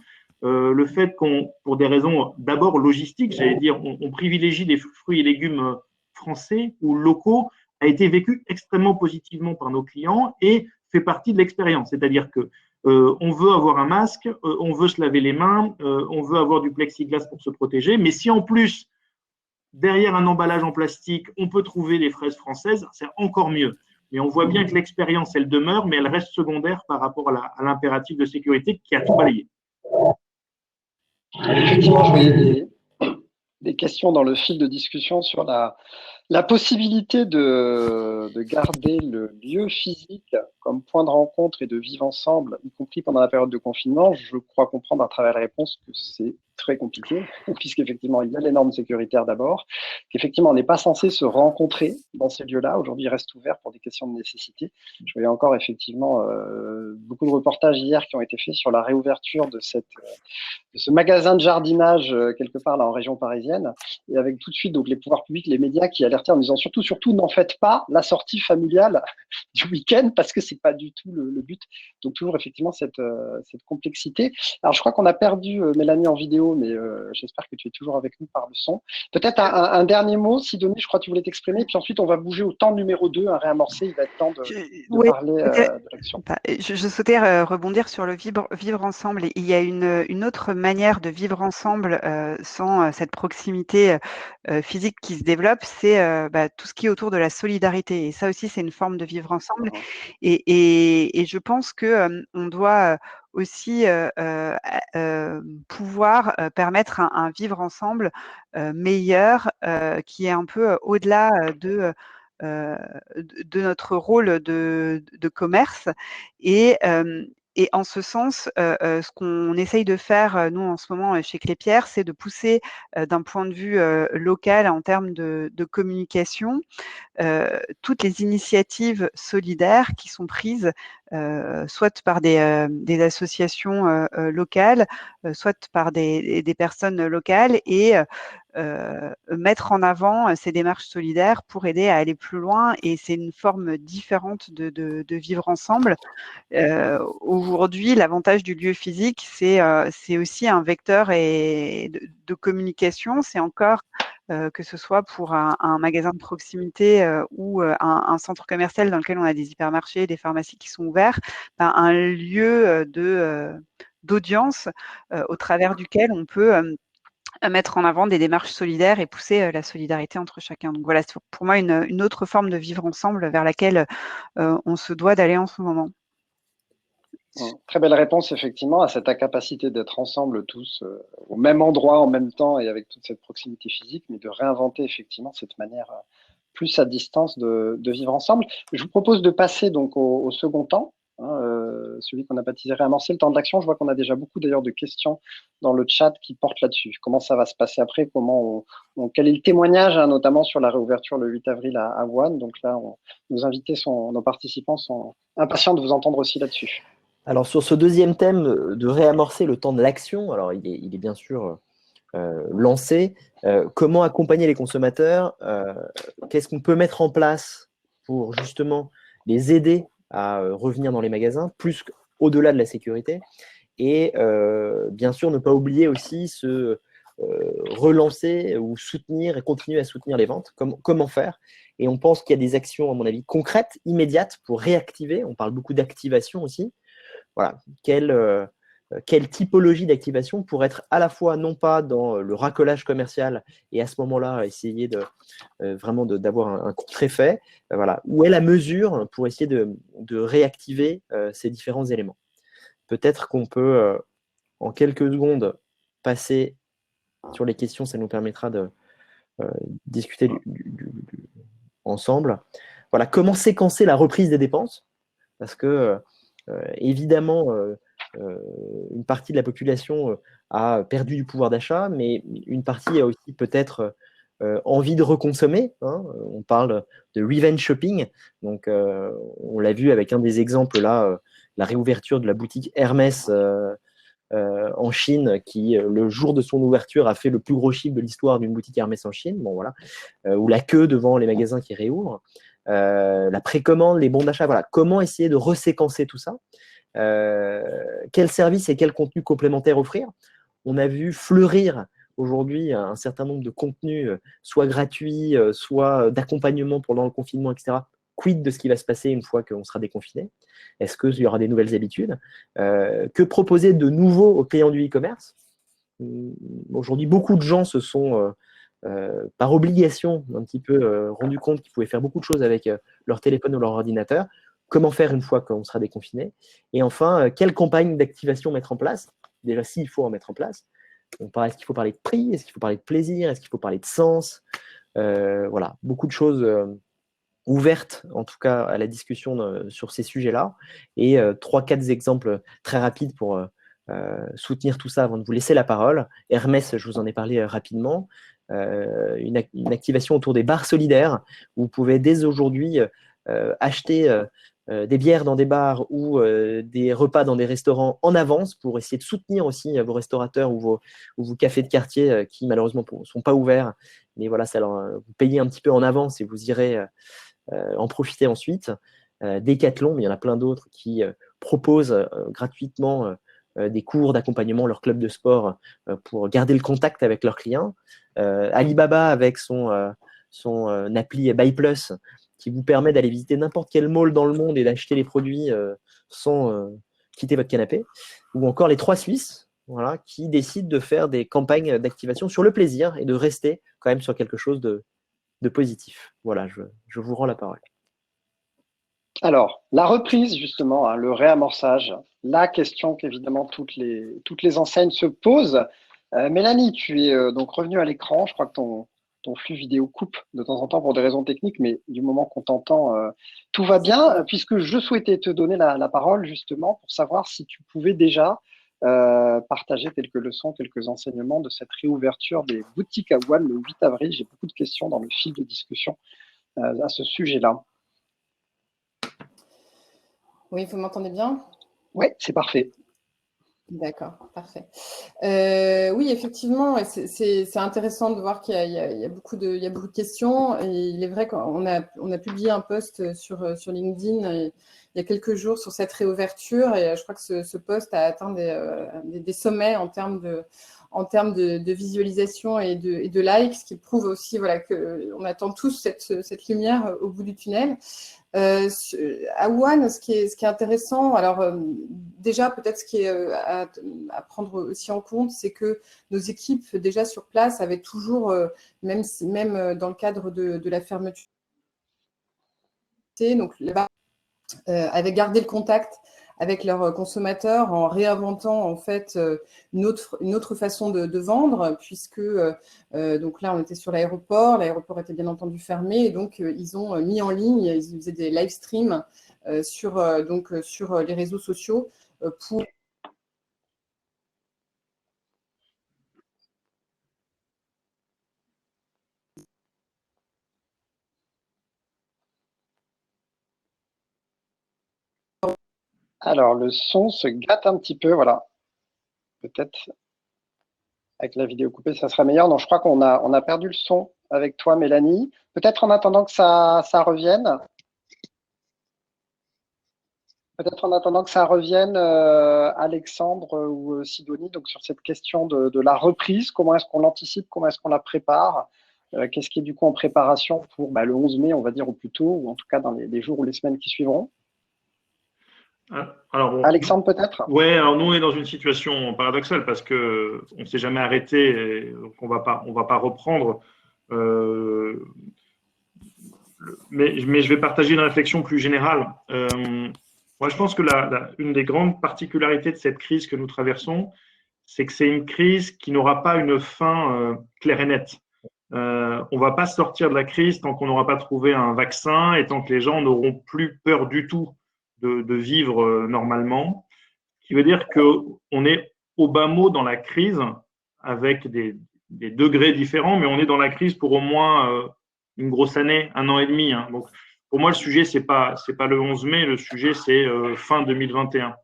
Le fait qu'on, pour des raisons d'abord logistiques, j'allais dire, on privilégie des fruits et légumes français ou locaux, a été vécu extrêmement positivement par nos clients et fait partie de l'expérience. C'est-à-dire que on veut avoir un masque, on veut se laver les mains, on veut avoir du plexiglas pour se protéger, mais si en plus, derrière un emballage en plastique, on peut trouver les fraises françaises, c'est encore mieux. Mais on voit bien que l'expérience, elle demeure, mais elle reste secondaire par rapport à l'impératif de sécurité qui a tout balayé. Effectivement, je voyais des questions dans le fil de discussion sur la possibilité de garder le lieu physique comme point de rencontre et de vivre ensemble, y compris pendant la période de confinement. Je crois comprendre à travers la réponse que c'est très compliqué, puisqu'effectivement, il y a les normes sécuritaires d'abord, qu'effectivement, on n'est pas censé se rencontrer dans ces lieux-là. Aujourd'hui, ils restent ouverts pour des questions de nécessité. Je voyais encore effectivement beaucoup de reportages hier qui ont été faits sur la réouverture de ce magasin de jardinage quelque part là en région parisienne, et avec tout de suite donc les pouvoirs publics, les médias qui alertaient en disant surtout n'en faites pas la sortie familiale du week-end parce que c'est pas du tout le but. Donc toujours effectivement cette complexité. Alors je crois qu'on a perdu Mélanie en vidéo, mais j'espère que tu es toujours avec nous par le son. Peut-être un dernier mot, Sidonie, je crois que tu voulais t'exprimer, puis ensuite on va bouger au temps numéro 2, un réamorcé, il va être temps de parler de l'action. Je souhaitais rebondir sur le vivre ensemble. Il y a une autre manière de vivre ensemble sans cette proximité physique qui se développe, c'est tout ce qui est autour de la solidarité. Et ça aussi, c'est une forme de vivre ensemble. Et je pense que on doit aussi pouvoir permettre un vivre ensemble meilleur, qui est un peu au-delà de notre rôle de commerce. Et en ce sens, ce qu'on essaye de faire, nous, en ce moment, chez Clépierre, c'est de pousser d'un point de vue local en termes de communication, toutes les initiatives solidaires qui sont prises, soit par des associations locales, soit par des personnes locales, et mettre en avant ces démarches solidaires pour aider à aller plus loin. Et c'est une forme différente de vivre ensemble. Aujourd'hui, l'avantage du lieu physique, c'est aussi un vecteur de communication. C'est encore que ce soit pour un magasin de proximité ou un centre commercial dans lequel on a des hypermarchés, des pharmacies qui sont ouverts, un lieu d'audience au travers duquel on peut mettre en avant des démarches solidaires et pousser la solidarité entre chacun. Donc voilà, c'est pour moi une autre forme de vivre ensemble vers laquelle on se doit d'aller en ce moment. Très belle réponse, effectivement, à cette incapacité d'être ensemble tous au même endroit en même temps et avec toute cette proximité physique, mais de réinventer effectivement cette manière plus à distance de vivre ensemble. Je vous propose de passer donc au second temps, celui qu'on a baptisé réamorcer le temps de l'action. Je vois qu'on a déjà beaucoup d'ailleurs de questions dans le chat qui portent là-dessus. Comment ça va se passer après? Quel est le témoignage, notamment sur la réouverture le 8 avril à Wuhan? Donc là, nos participants sont impatients de vous entendre aussi là-dessus. Alors sur ce deuxième thème de réamorcer le temps de l'action, alors il est bien sûr lancé. Comment accompagner les consommateurs? Qu'est-ce qu'on peut mettre en place pour justement les aider à revenir dans les magasins, plus au-delà de la sécurité? Et bien sûr, ne pas oublier aussi se relancer ou soutenir et continuer à soutenir les ventes. Comment faire? Et on pense qu'il y a des actions, à mon avis, concrètes, immédiates pour réactiver. On parle beaucoup d'activation aussi. Voilà, quelle typologie d'activation pour être à la fois non pas dans le racolage commercial et à ce moment-là essayer vraiment d'avoir un contre-effet, voilà. Où est la mesure pour essayer de réactiver ces différents éléments? Peut-être qu'on peut en quelques secondes passer sur les questions, ça nous permettra de discuter ensemble. Voilà, comment séquencer la reprise des dépenses? Parce que évidemment, une partie de la population a perdu du pouvoir d'achat, mais une partie a aussi peut-être envie de reconsommer. On parle de revenge shopping. Donc, on l'a vu avec un des exemples là, la réouverture de la boutique Hermès en Chine, qui, le jour de son ouverture, a fait le plus gros chiffre de l'histoire d'une boutique Hermès en Chine. Bon, voilà. Ou la queue devant les magasins qui réouvrent. La précommande, les bons d'achat. Voilà. Comment essayer de reséquencer tout ça? Quel service et quel contenu complémentaire offrir? On a vu fleurir aujourd'hui un certain nombre de contenus, soit gratuits, soit d'accompagnement pendant le confinement, etc. Quid de ce qui va se passer une fois qu'on sera déconfiné? Est-ce qu'il y aura des nouvelles habitudes? Que proposer de nouveau aux clients du e-commerce? Aujourd'hui, beaucoup de gens se sont, par obligation, un petit peu rendu compte qu'ils pouvaient faire beaucoup de choses avec leur téléphone ou leur ordinateur. Comment faire une fois qu'on sera déconfiné? Et enfin, quelle campagne d'activation mettre en place? Déjà, s'il faut en mettre en place. Est-ce qu'il faut parler de prix? Est-ce qu'il faut parler de plaisir? Est-ce qu'il faut parler de sens? Voilà, beaucoup de choses ouvertes, en tout cas, à la discussion sur ces sujets-là. Et 3-4 exemples très rapides pour soutenir tout ça avant de vous laisser la parole. Hermès, je vous en ai parlé rapidement. Une activation autour des bars solidaires, où vous pouvez dès aujourd'hui acheter des bières dans des bars ou des repas dans des restaurants en avance pour essayer de soutenir aussi vos restaurateurs ou vos cafés de quartier qui malheureusement ne sont pas ouverts. Mais voilà, vous payez un petit peu en avance et vous irez en profiter ensuite. Decathlon, mais il y en a plein d'autres qui proposent gratuitement des cours d'accompagnement, leur club de sport pour garder le contact avec leurs clients. Alibaba avec son appli Buy Plus qui vous permet d'aller visiter n'importe quel mall dans le monde et d'acheter les produits sans quitter votre canapé. Ou encore les 3 Suisses, voilà, qui décident de faire des campagnes d'activation sur le plaisir et de rester quand même sur quelque chose positif. Voilà, je vous rends la parole. Alors, la reprise, justement, le réamorçage, la question qu'évidemment toutes les enseignes se posent. Mélanie, tu es donc revenue à l'écran. Je crois que ton flux vidéo coupe de temps en temps pour des raisons techniques, mais du moment qu'on t'entend, tout va bien, puisque je souhaitais te donner la parole, justement, pour savoir si tu pouvais déjà partager quelques leçons, quelques enseignements de cette réouverture des boutiques à One le 8 avril. J'ai beaucoup de questions dans le fil de discussion à ce sujet-là. Oui, vous m'entendez bien? Oui, c'est parfait. D'accord, parfait. Oui, effectivement, c'est intéressant de voir qu'il y a beaucoup de questions. Et il est vrai qu'on a publié un post sur LinkedIn il y a quelques jours sur cette réouverture. Et je crois que ce post a atteint des sommets en termes de visualisation et de likes, ce qui prouve aussi qu'on attend tous cette lumière au bout du tunnel. À One, ce qui est intéressant, alors déjà peut-être ce qui est à prendre aussi en compte, c'est que nos équipes déjà sur place avaient toujours, même dans le cadre de la fermeture, donc là-bas, avaient gardé le contact avec leurs consommateurs en réinventant en fait une autre façon de vendre, puisque donc là on était sur l'aéroport était bien entendu fermé, et donc ils ont mis en ligne, ils faisaient des live streams sur les réseaux sociaux pour Alors, le son se gâte un petit peu, voilà. Peut-être avec la vidéo coupée, ça sera meilleur. Non, je crois qu'on a perdu le son avec toi, Mélanie. Peut-être en attendant que ça revienne. Peut-être en attendant que ça revienne, Alexandre ou Sidonie, donc sur cette question de la reprise, comment est-ce qu'on l'anticipe, comment est-ce qu'on la prépare, qu'est-ce qui est du coup en préparation pour le 11 mai, on va dire, au plus tôt, ou en tout cas dans les jours ou les semaines qui suivront. Alors, Alexandre, peut-être? Oui, alors nous, on est dans une situation paradoxale parce qu'on ne s'est jamais arrêté, et donc on va pas reprendre. Mais je vais partager une réflexion plus générale. Moi, je pense que une des grandes particularités de cette crise que nous traversons, c'est que c'est une crise qui n'aura pas une fin claire et nette. On ne va pas sortir de la crise tant qu'on n'aura pas trouvé un vaccin et tant que les gens n'auront plus peur du tout de vivre normalement. Ce qui veut dire qu'on est au bas mot dans la crise avec des degrés différents, mais on est dans la crise pour au moins une grosse année, 1 an et demi. Hein. Donc, pour moi, le sujet, c'est pas le 11 mai, le sujet, c'est fin 2021.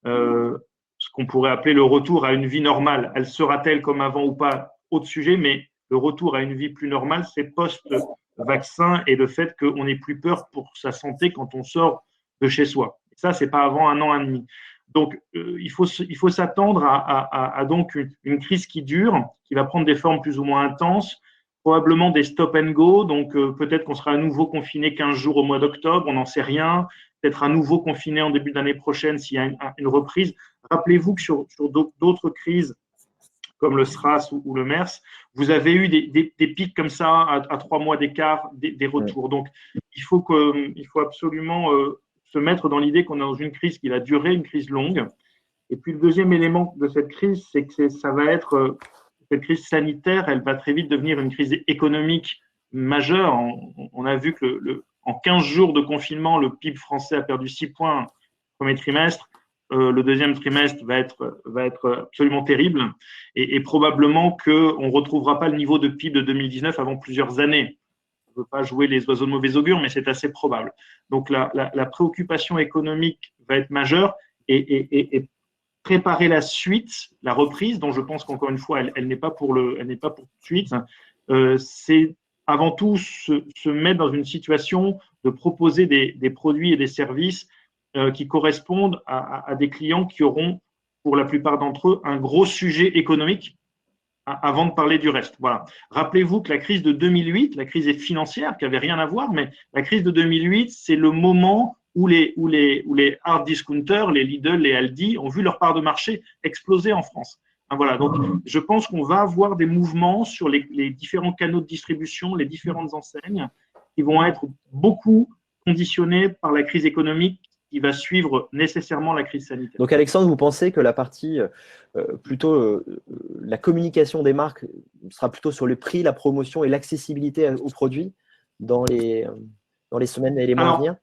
Ce qu'on pourrait appeler le retour à une vie normale. Elle sera-t-elle comme avant ou pas? Autre sujet, mais le retour à une vie plus normale, c'est post-vaccin et le fait qu'on n'ait plus peur pour sa santé quand on sort de chez soi. Et ça, c'est pas avant 1 an et demi. Donc, il faut s'attendre à donc une crise qui dure, qui va prendre des formes plus ou moins intenses, probablement des stop and go. Donc, peut-être qu'on sera à nouveau confiné 15 jours au mois d'octobre, on n'en sait rien. Peut-être à nouveau confiné en début d'année prochaine s'il y a une reprise. Rappelez-vous que sur d'autres crises, comme le SRAS ou le MERS, vous avez eu des pics comme ça à 3 mois d'écart, des retours. Donc, il faut absolument se mettre dans l'idée qu'on est dans une crise qui va durer, une crise longue. Et puis, le deuxième élément de cette crise, c'est que ça va être, cette crise sanitaire, elle va très vite devenir une crise économique majeure. On a vu que en 15 jours de confinement, le PIB français a perdu 6 points au premier trimestre. Le deuxième trimestre va être absolument terrible et probablement qu'on ne retrouvera pas le niveau de PIB de 2019 avant plusieurs années. On ne veut pas jouer les oiseaux de mauvais augure, mais c'est assez probable. Donc la préoccupation économique va être majeure et préparer la suite, la reprise, dont je pense qu'encore une fois, elle n'est pas pour tout de suite, c'est avant tout se mettre dans une situation de proposer des produits et des services qui correspondent à des clients qui auront, pour la plupart d'entre eux, un gros sujet économique avant de parler du reste. Voilà. Rappelez-vous que la crise de 2008, la crise financière, qui n'avait rien à voir, mais la crise de 2008, c'est le moment où les hard discounters, les Lidl, les Aldi, ont vu leur part de marché exploser en France. Voilà, donc je pense qu'on va avoir des mouvements sur les différents canaux de distribution, les différentes enseignes, qui vont être beaucoup conditionnés par la crise économique qui va suivre nécessairement la crise sanitaire. Donc Alexandre, vous pensez que la partie la communication des marques sera plutôt sur le prix, la promotion et l'accessibilité aux produits dans les semaines et les mois à venir?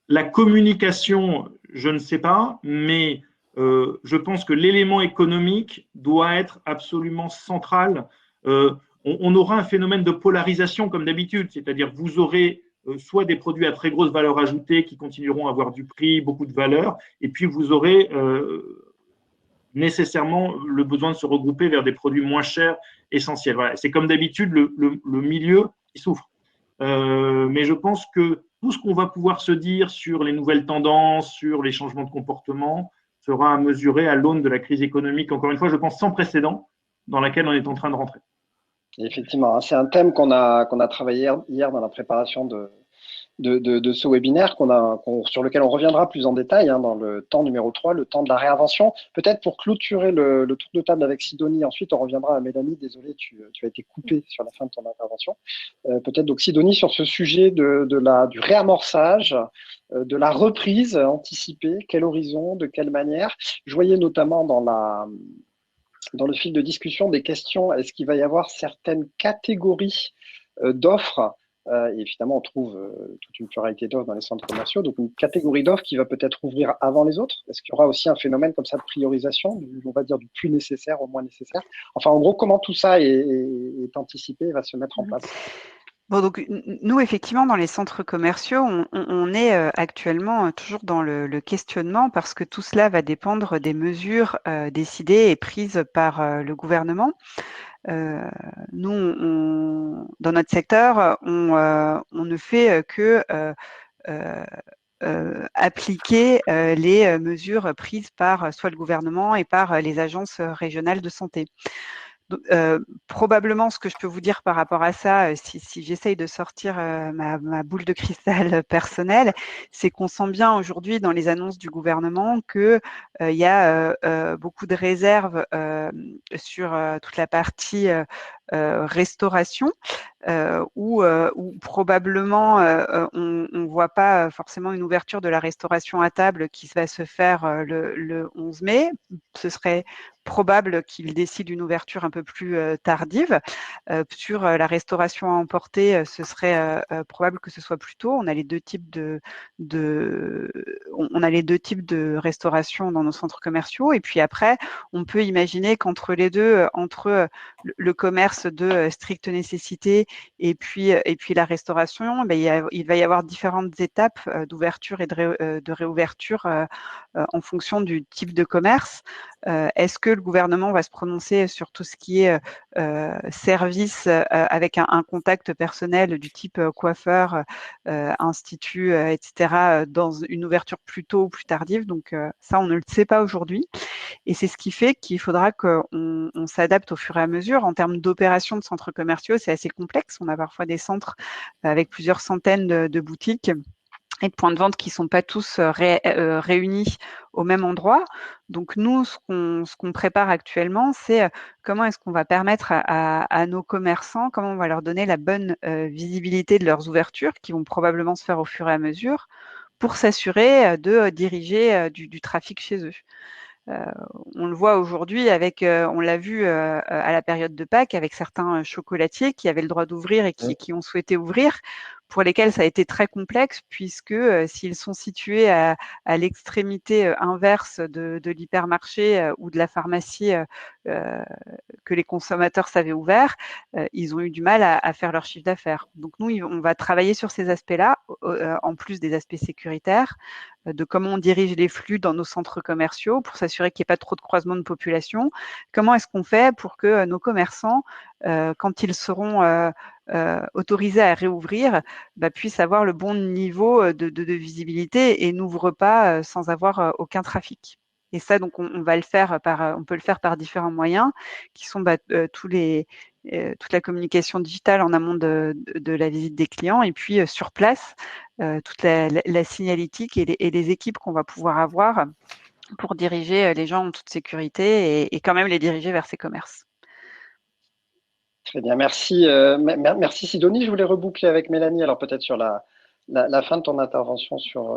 La communication, je ne sais pas, mais je pense que l'élément économique doit être absolument central. On aura un phénomène de polarisation comme d'habitude, c'est-à-dire vous aurez soit des produits à très grosse valeur ajoutée qui continueront à avoir du prix, beaucoup de valeur, et puis vous aurez nécessairement le besoin de se regrouper vers des produits moins chers, essentiels. Voilà. C'est comme d'habitude le milieu qui souffre. Mais je pense que tout ce qu'on va pouvoir se dire sur les nouvelles tendances, sur les changements de comportement, sera à mesurer à l'aune de la crise économique, encore une fois, je pense, sans précédent, dans laquelle on est en train de rentrer. Effectivement, c'est un thème qu'on a travaillé hier dans la préparation de ce webinaire sur lequel on reviendra plus en détail dans le temps numéro 3, le temps de la réinvention. Peut-être pour clôturer le tour de table avec Sidonie, ensuite on reviendra à Mélanie, désolé, tu as été coupée sur la fin de ton intervention. Peut-être donc Sidonie sur ce sujet du réamorçage, de la reprise anticipée, quel horizon, de quelle manière. Je voyais notamment dans le fil de discussion des questions, est-ce qu'il va y avoir certaines catégories d'offres et évidemment, on trouve toute une pluralité d'offres dans les centres commerciaux, donc une catégorie d'offres qui va peut-être ouvrir avant les autres. Est-ce qu'il y aura aussi un phénomène comme ça de priorisation, on va dire du plus nécessaire au moins nécessaire? Enfin, en gros, comment tout ça est anticipé et va se mettre en place? Bon, donc nous, effectivement, dans les centres commerciaux, on est actuellement toujours dans le questionnement parce que tout cela va dépendre des mesures décidées et prises par le gouvernement. Nous, dans notre secteur, on ne fait que appliquer les mesures prises par soit le gouvernement et par les agences régionales de santé. Donc, probablement, ce que je peux vous dire par rapport à ça, si j'essaye de sortir ma boule de cristal personnelle, c'est qu'on sent bien aujourd'hui dans les annonces du gouvernement que il y a beaucoup de réserves sur toute la partie restauration, où probablement on ne voit pas forcément une ouverture de la restauration à table qui va se faire le 11 mai. Ce serait probable qu'il décide une ouverture un peu plus tardive. Sur la restauration à emporter, ce serait probable que ce soit plus tôt. On a les deux types on a les deux types de restauration dans nos centres commerciaux. Et puis après, on peut imaginer qu'entre les deux, entre le commerce de stricte nécessité et puis la restauration, il va y avoir différentes étapes d'ouverture et de réouverture en fonction du type de commerce. Est-ce que le gouvernement va se prononcer sur tout ce qui est service avec un contact personnel du type coiffeur, institut, etc., dans une ouverture plus tôt ou plus tardive? Donc ça, on ne le sait pas aujourd'hui. Et c'est ce qui fait qu'il faudra qu'on s'adapte au fur et à mesure. En termes d'opération de centres commerciaux, c'est assez complexe. On a parfois des centres avec plusieurs centaines de boutiques et de points de vente qui ne sont pas tous réunis au même endroit. Donc nous, ce qu'on prépare actuellement, c'est comment est-ce qu'on va permettre à nos commerçants, comment on va leur donner la bonne visibilité de leurs ouvertures, qui vont probablement se faire au fur et à mesure, pour s'assurer de diriger du trafic chez eux. On le voit aujourd'hui on l'a vu à la période de Pâques avec certains chocolatiers qui avaient le droit d'ouvrir et qui ont souhaité ouvrir, pour lesquels ça a été très complexe puisque s'ils sont situés à l'extrémité inverse de l'hypermarché ou de la pharmacie que les consommateurs savaient ouvert, ils ont eu du mal à faire leur chiffre d'affaires. Donc nous, on va travailler sur ces aspects-là, en plus des aspects sécuritaires, de comment on dirige les flux dans nos centres commerciaux pour s'assurer qu'il n'y ait pas trop de croisement de population. Comment est-ce qu'on fait pour que nos commerçants, quand ils seront autorisés à réouvrir, puissent avoir le bon niveau de visibilité et n'ouvrent pas sans avoir aucun trafic. Et ça, donc, on va le faire on peut le faire par différents moyens, qui sont toute la communication digitale en amont de la visite des clients, et puis sur place, toute la signalétique et les équipes qu'on va pouvoir avoir pour diriger les gens en toute sécurité et quand même les diriger vers ces commerces. Très bien, merci. Merci Sidonie. Je voulais reboucler avec Mélanie, alors peut-être sur la fin de ton intervention sur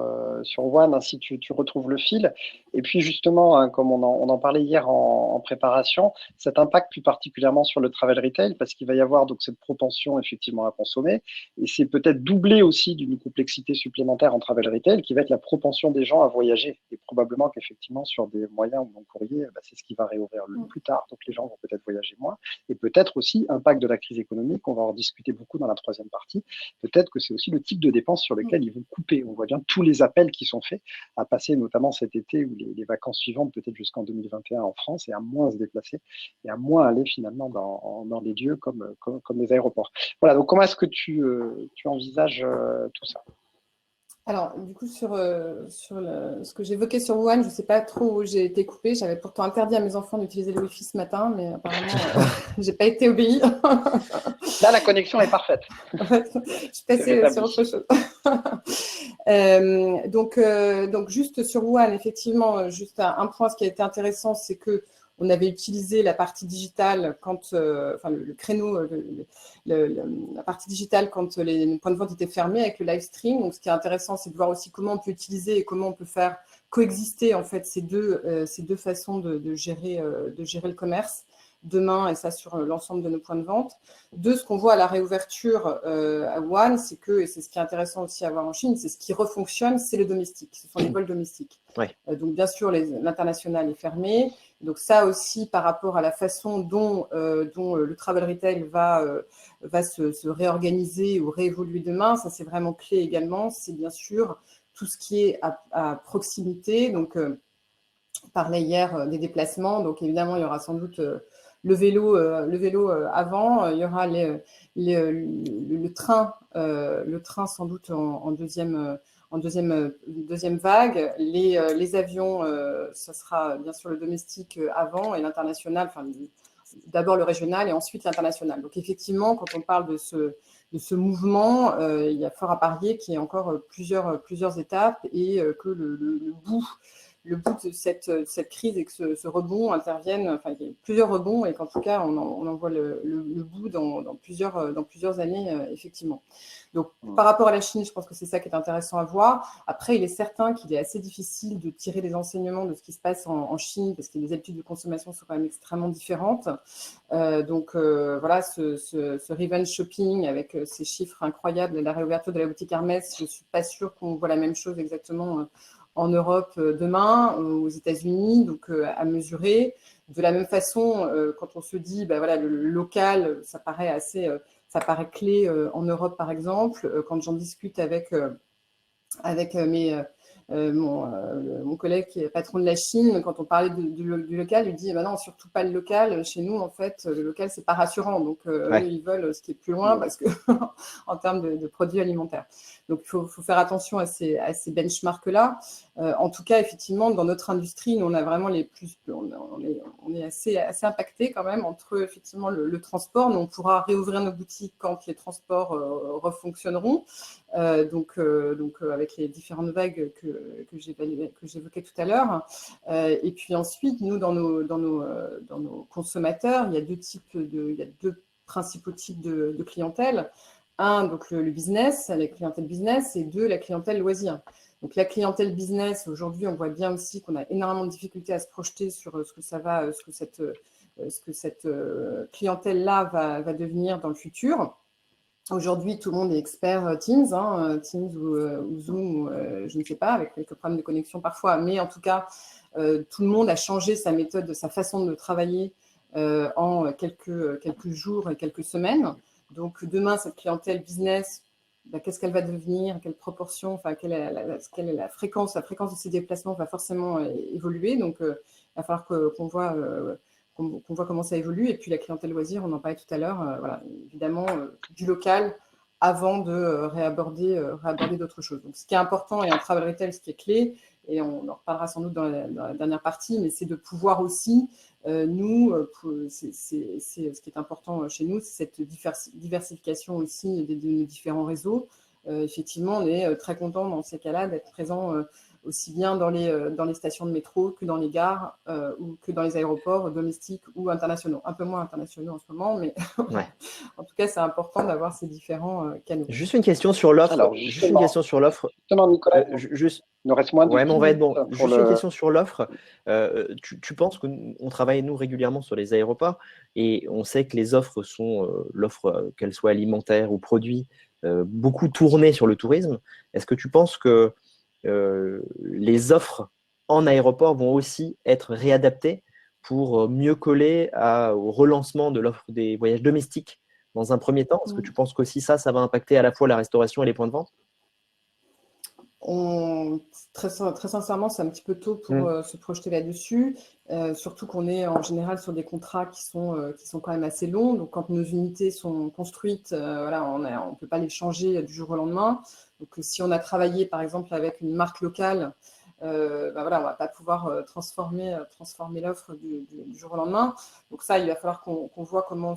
One, hein, si tu retrouves le fil. Et puis justement, hein, comme on en parlait hier en préparation, cet impact plus particulièrement sur le travel retail, parce qu'il va y avoir donc cette propension effectivement à consommer, et c'est peut-être doublé aussi d'une complexité supplémentaire en travel retail, qui va être la propension des gens à voyager. Et probablement qu'effectivement sur des moyens ou non courrier, c'est ce qui va réouvrir le plus tard, donc les gens vont peut-être voyager moins. Et peut-être aussi impact de la crise économique, on va en discuter beaucoup dans la troisième partie, peut-être que c'est aussi le type de dépenses sur lesquelles ils vont couper. On voit bien tous les appels qui sont faits à passer notamment cet été ou les vacances suivantes, peut-être jusqu'en 2021 en France, et à moins se déplacer et à moins aller finalement dans des lieux comme les aéroports. Voilà, donc comment est-ce que tu envisages tout ça? Alors, du coup, sur ce que j'évoquais sur Wuhan, je ne sais pas trop où j'ai été coupée. J'avais pourtant interdit à mes enfants d'utiliser le Wi-Fi ce matin, mais apparemment, je n'ai pas été obéie. Là, la connexion est parfaite. Je suis passée sur autre chose. Donc, juste sur Wuhan, effectivement, juste un point, ce qui a été intéressant, c'est que on avait utilisé la partie digitale quand, le créneau, la partie digitale quand les points de vente étaient fermés avec le live stream. Donc, ce qui est intéressant, c'est de voir aussi comment on peut utiliser et comment on peut faire coexister en fait ces deux façons de gérer le commerce demain, et ça sur l'ensemble de nos points de vente. Ce qu'on voit à la réouverture à Wuhan, c'est que, et c'est ce qui est intéressant aussi à voir en Chine, c'est ce qui refonctionne, c'est le domestique, ce sont les vols domestiques. Ouais. Donc bien sûr, l'international est fermé. Donc ça aussi, par rapport à la façon dont le travel retail va se réorganiser ou réévoluer demain, ça c'est vraiment clé également. C'est bien sûr tout ce qui est à proximité. Donc on parlait hier des déplacements. Donc évidemment, il y aura sans doute le vélo avant. Il y aura le train sans doute en deuxième vague. Les avions, ça sera bien sûr le domestique avant et l'international, enfin d'abord le régional et ensuite l'international. Donc effectivement, quand on parle de ce mouvement, il y a fort à parier qu'il y ait encore plusieurs étapes et que le bout de cette crise et que ce rebond intervienne, enfin il y a plusieurs rebonds et qu'en tout cas on en voit le bout dans plusieurs années, effectivement. Donc par rapport à la Chine, je pense que c'est ça qui est intéressant à voir. Après, il est certain qu'il est assez difficile de tirer des enseignements de ce qui se passe en Chine parce que les habitudes de consommation sont quand même extrêmement différentes. Voilà, ce revenge shopping avec ces chiffres incroyables, la réouverture de la boutique Hermès, je ne suis pas sûre qu'on voit la même chose exactement en Europe demain, aux États-Unis, donc à mesurer. De la même façon, quand on se dit, voilà, le local, ça paraît clé en Europe, par exemple. Quand j'en discute avec mon collègue qui est patron de la Chine, quand on parlait du local, il dit non, surtout pas le local. Chez nous, en fait, le local, c'est pas rassurant. Donc, eux, ils veulent ce qui est plus loin parce que en termes de produits alimentaires. Donc, il faut faire attention à ces benchmarks-là. En tout cas, effectivement, dans notre industrie, nous, on a vraiment on est assez impacté quand même entre effectivement le transport. Nous, on pourra réouvrir nos boutiques quand les transports refonctionneront. Avec les différentes vagues que j'évoquais tout à l'heure. Et puis ensuite, nous, dans nos consommateurs, il y a deux principaux types de clientèle. Un, donc le business, la clientèle business, et deux, la clientèle loisir. Donc la clientèle business, aujourd'hui, on voit bien aussi qu'on a énormément de difficultés à se projeter sur ce que cette clientèle-là va devenir dans le futur. Aujourd'hui, tout le monde est expert Teams, Teams ou Zoom, je ne sais pas, avec quelques problèmes de connexion parfois, mais en tout cas, tout le monde a changé sa méthode, sa façon de travailler en quelques jours et quelques semaines. Donc demain, cette clientèle business, qu'est-ce qu'elle va devenir, quelle proportion, enfin quelle est la fréquence de ses déplacements va forcément évoluer. Donc il va falloir qu'on voit comment ça évolue. Et puis la clientèle loisir, on en parlait tout à l'heure, voilà, évidemment du local avant de réaborder d'autres choses. Donc ce qui est important, et en travel retail, ce qui est clé, et on en reparlera sans doute dans la dernière partie, mais c'est de pouvoir aussi, ce qui est important chez nous, c'est cette diversification aussi de nos différents réseaux. Effectivement, on est très content dans ces cas-là d'être présent aussi bien dans les stations de métro que dans les gares ou que dans les aéroports domestiques ou internationaux. Un peu moins internationaux en ce moment, mais Ouais. en tout cas, c'est important d'avoir ces différents canaux. Juste une question sur l'offre. Alors, Juste une question sur l'offre. Justement, Nicolas, Juste. il nous reste moins de Ouais, mais 10 on va être minutes bon. pour Juste une question sur l'offre. Tu penses qu'on travaille, nous, régulièrement sur les aéroports et on sait que les offres sont, l'offre, qu'elle soit alimentaire ou produit, beaucoup tournée sur le tourisme. Est-ce que tu penses que les offres en aéroport vont aussi être réadaptées pour mieux coller au relancement de l'offre des voyages domestiques dans un premier temps? Est-ce que tu penses qu'aussi ça va impacter à la fois la restauration et les points de vente? Très sincèrement, c'est un petit peu tôt pour se projeter là-dessus, surtout qu'on est en général sur des contrats qui sont quand même assez longs. Donc, quand nos unités sont construites, voilà, on ne peut pas les changer du jour au lendemain. Donc, si on a travaillé, par exemple, avec une marque locale, voilà, on ne va pas pouvoir transformer l'offre du jour au lendemain. Donc, ça, il va falloir qu'on voit comment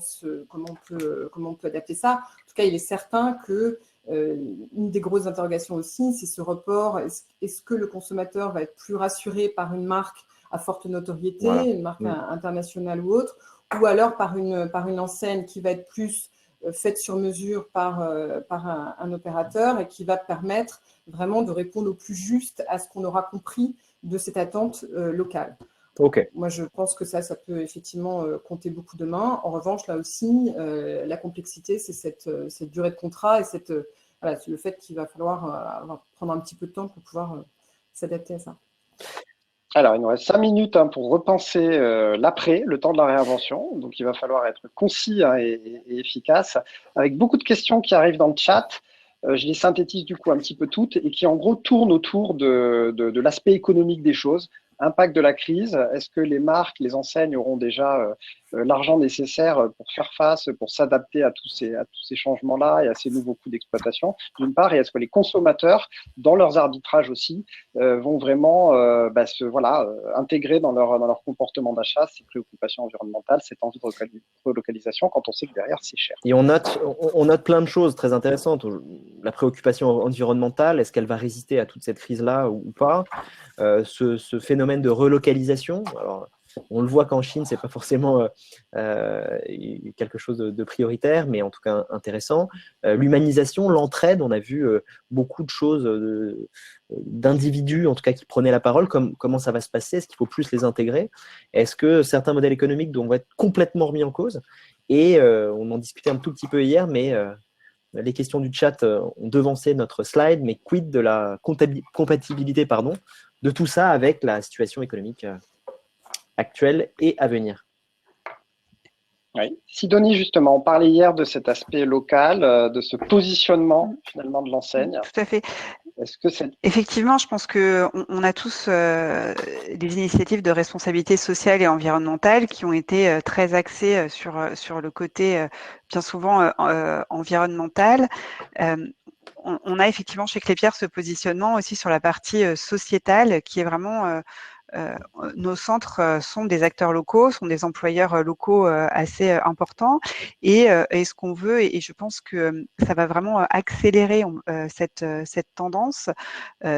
on peut adapter ça. En tout cas, il est certain que une des grosses interrogations aussi, c'est ce report. Est-ce que le consommateur va être plus rassuré par une marque à forte notoriété, voilà, une marque internationale ou autre, ou alors par une enseigne qui va être plus faite sur mesure par un opérateur et qui va permettre vraiment de répondre au plus juste à ce qu'on aura compris de cette attente locale. Okay. Moi, je pense que ça peut effectivement compter beaucoup demain. En revanche, là aussi, la complexité, c'est cette durée de contrat et voilà, le fait qu'il va falloir prendre un petit peu de temps pour pouvoir s'adapter à ça. Alors, il nous reste 5 minutes pour repenser l'après, le temps de la réinvention. Donc, il va falloir être concis et efficace, avec beaucoup de questions qui arrivent dans le chat. Je les synthétise du coup un petit peu toutes et qui en gros tournent autour de l'aspect économique des choses. Impact de la crise, est-ce que les marques, les enseignes auront déjà l'argent nécessaire pour faire face, pour s'adapter à tous ces changements-là et à ces nouveaux coûts d'exploitation, d'une part, et est-ce que les consommateurs, dans leurs arbitrages aussi, vont vraiment intégrer dans leur comportement d'achat ces préoccupations environnementales, cette envie de relocalisation, quand on sait que derrière, c'est cher. Et on note plein de choses très intéressantes. La préoccupation environnementale, est-ce qu'elle va résister à toute cette crise-là ou pas? Ce phénomène de relocalisation, alors, on le voit qu'en Chine, ce n'est pas forcément quelque chose de prioritaire, mais en tout cas intéressant. L'humanisation, l'entraide, on a vu beaucoup de choses d'individus, en tout cas qui prenaient la parole. Comment ça va se passer? Est-ce qu'il faut plus les intégrer? Est-ce que certains modèles économiques vont être complètement remis en cause? Et on en discutait un tout petit peu hier, mais les questions du chat ont devancé notre slide, mais quid de la compatibilité de tout ça avec la situation économique actuelle et à venir? Oui. Sidonie, justement, on parlait hier de cet aspect local, de ce positionnement finalement de l'enseigne. Tout à fait. Est-ce que c'est... Effectivement, je pense qu'on a tous des initiatives de responsabilité sociale et environnementale qui ont été très axées sur le côté bien souvent environnemental. On a effectivement chez Klépierre ce positionnement aussi sur la partie sociétale qui est vraiment nos centres sont des acteurs locaux, sont des employeurs locaux assez importants et ce qu'on veut, et je pense que ça va vraiment accélérer cette tendance,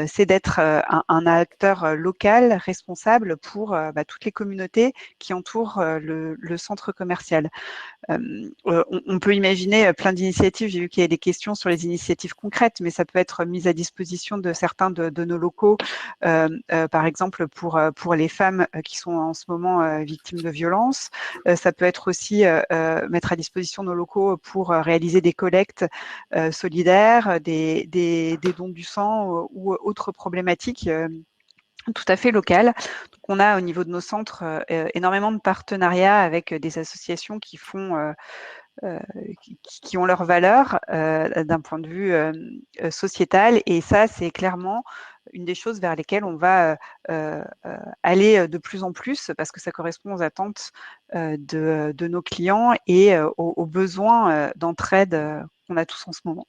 c'est d'être un acteur local responsable pour toutes les communautés qui entourent le centre commercial. On peut imaginer plein d'initiatives. J'ai vu qu'il y a des questions sur les initiatives concrètes, mais ça peut être mise à disposition de certains de nos locaux, par exemple pour les femmes qui sont en ce moment victimes de violences. Ça peut être aussi mettre à disposition nos locaux pour réaliser des collectes solidaires, des dons du sang ou autres problématiques tout à fait locales. Donc, on a au niveau de nos centres énormément de partenariats avec des associations qui font qui ont leur valeur d'un point de vue sociétal, et ça c'est clairement une des choses vers lesquelles on va aller de plus en plus parce que ça correspond aux attentes de nos clients et aux besoins d'entraide qu'on a tous en ce moment.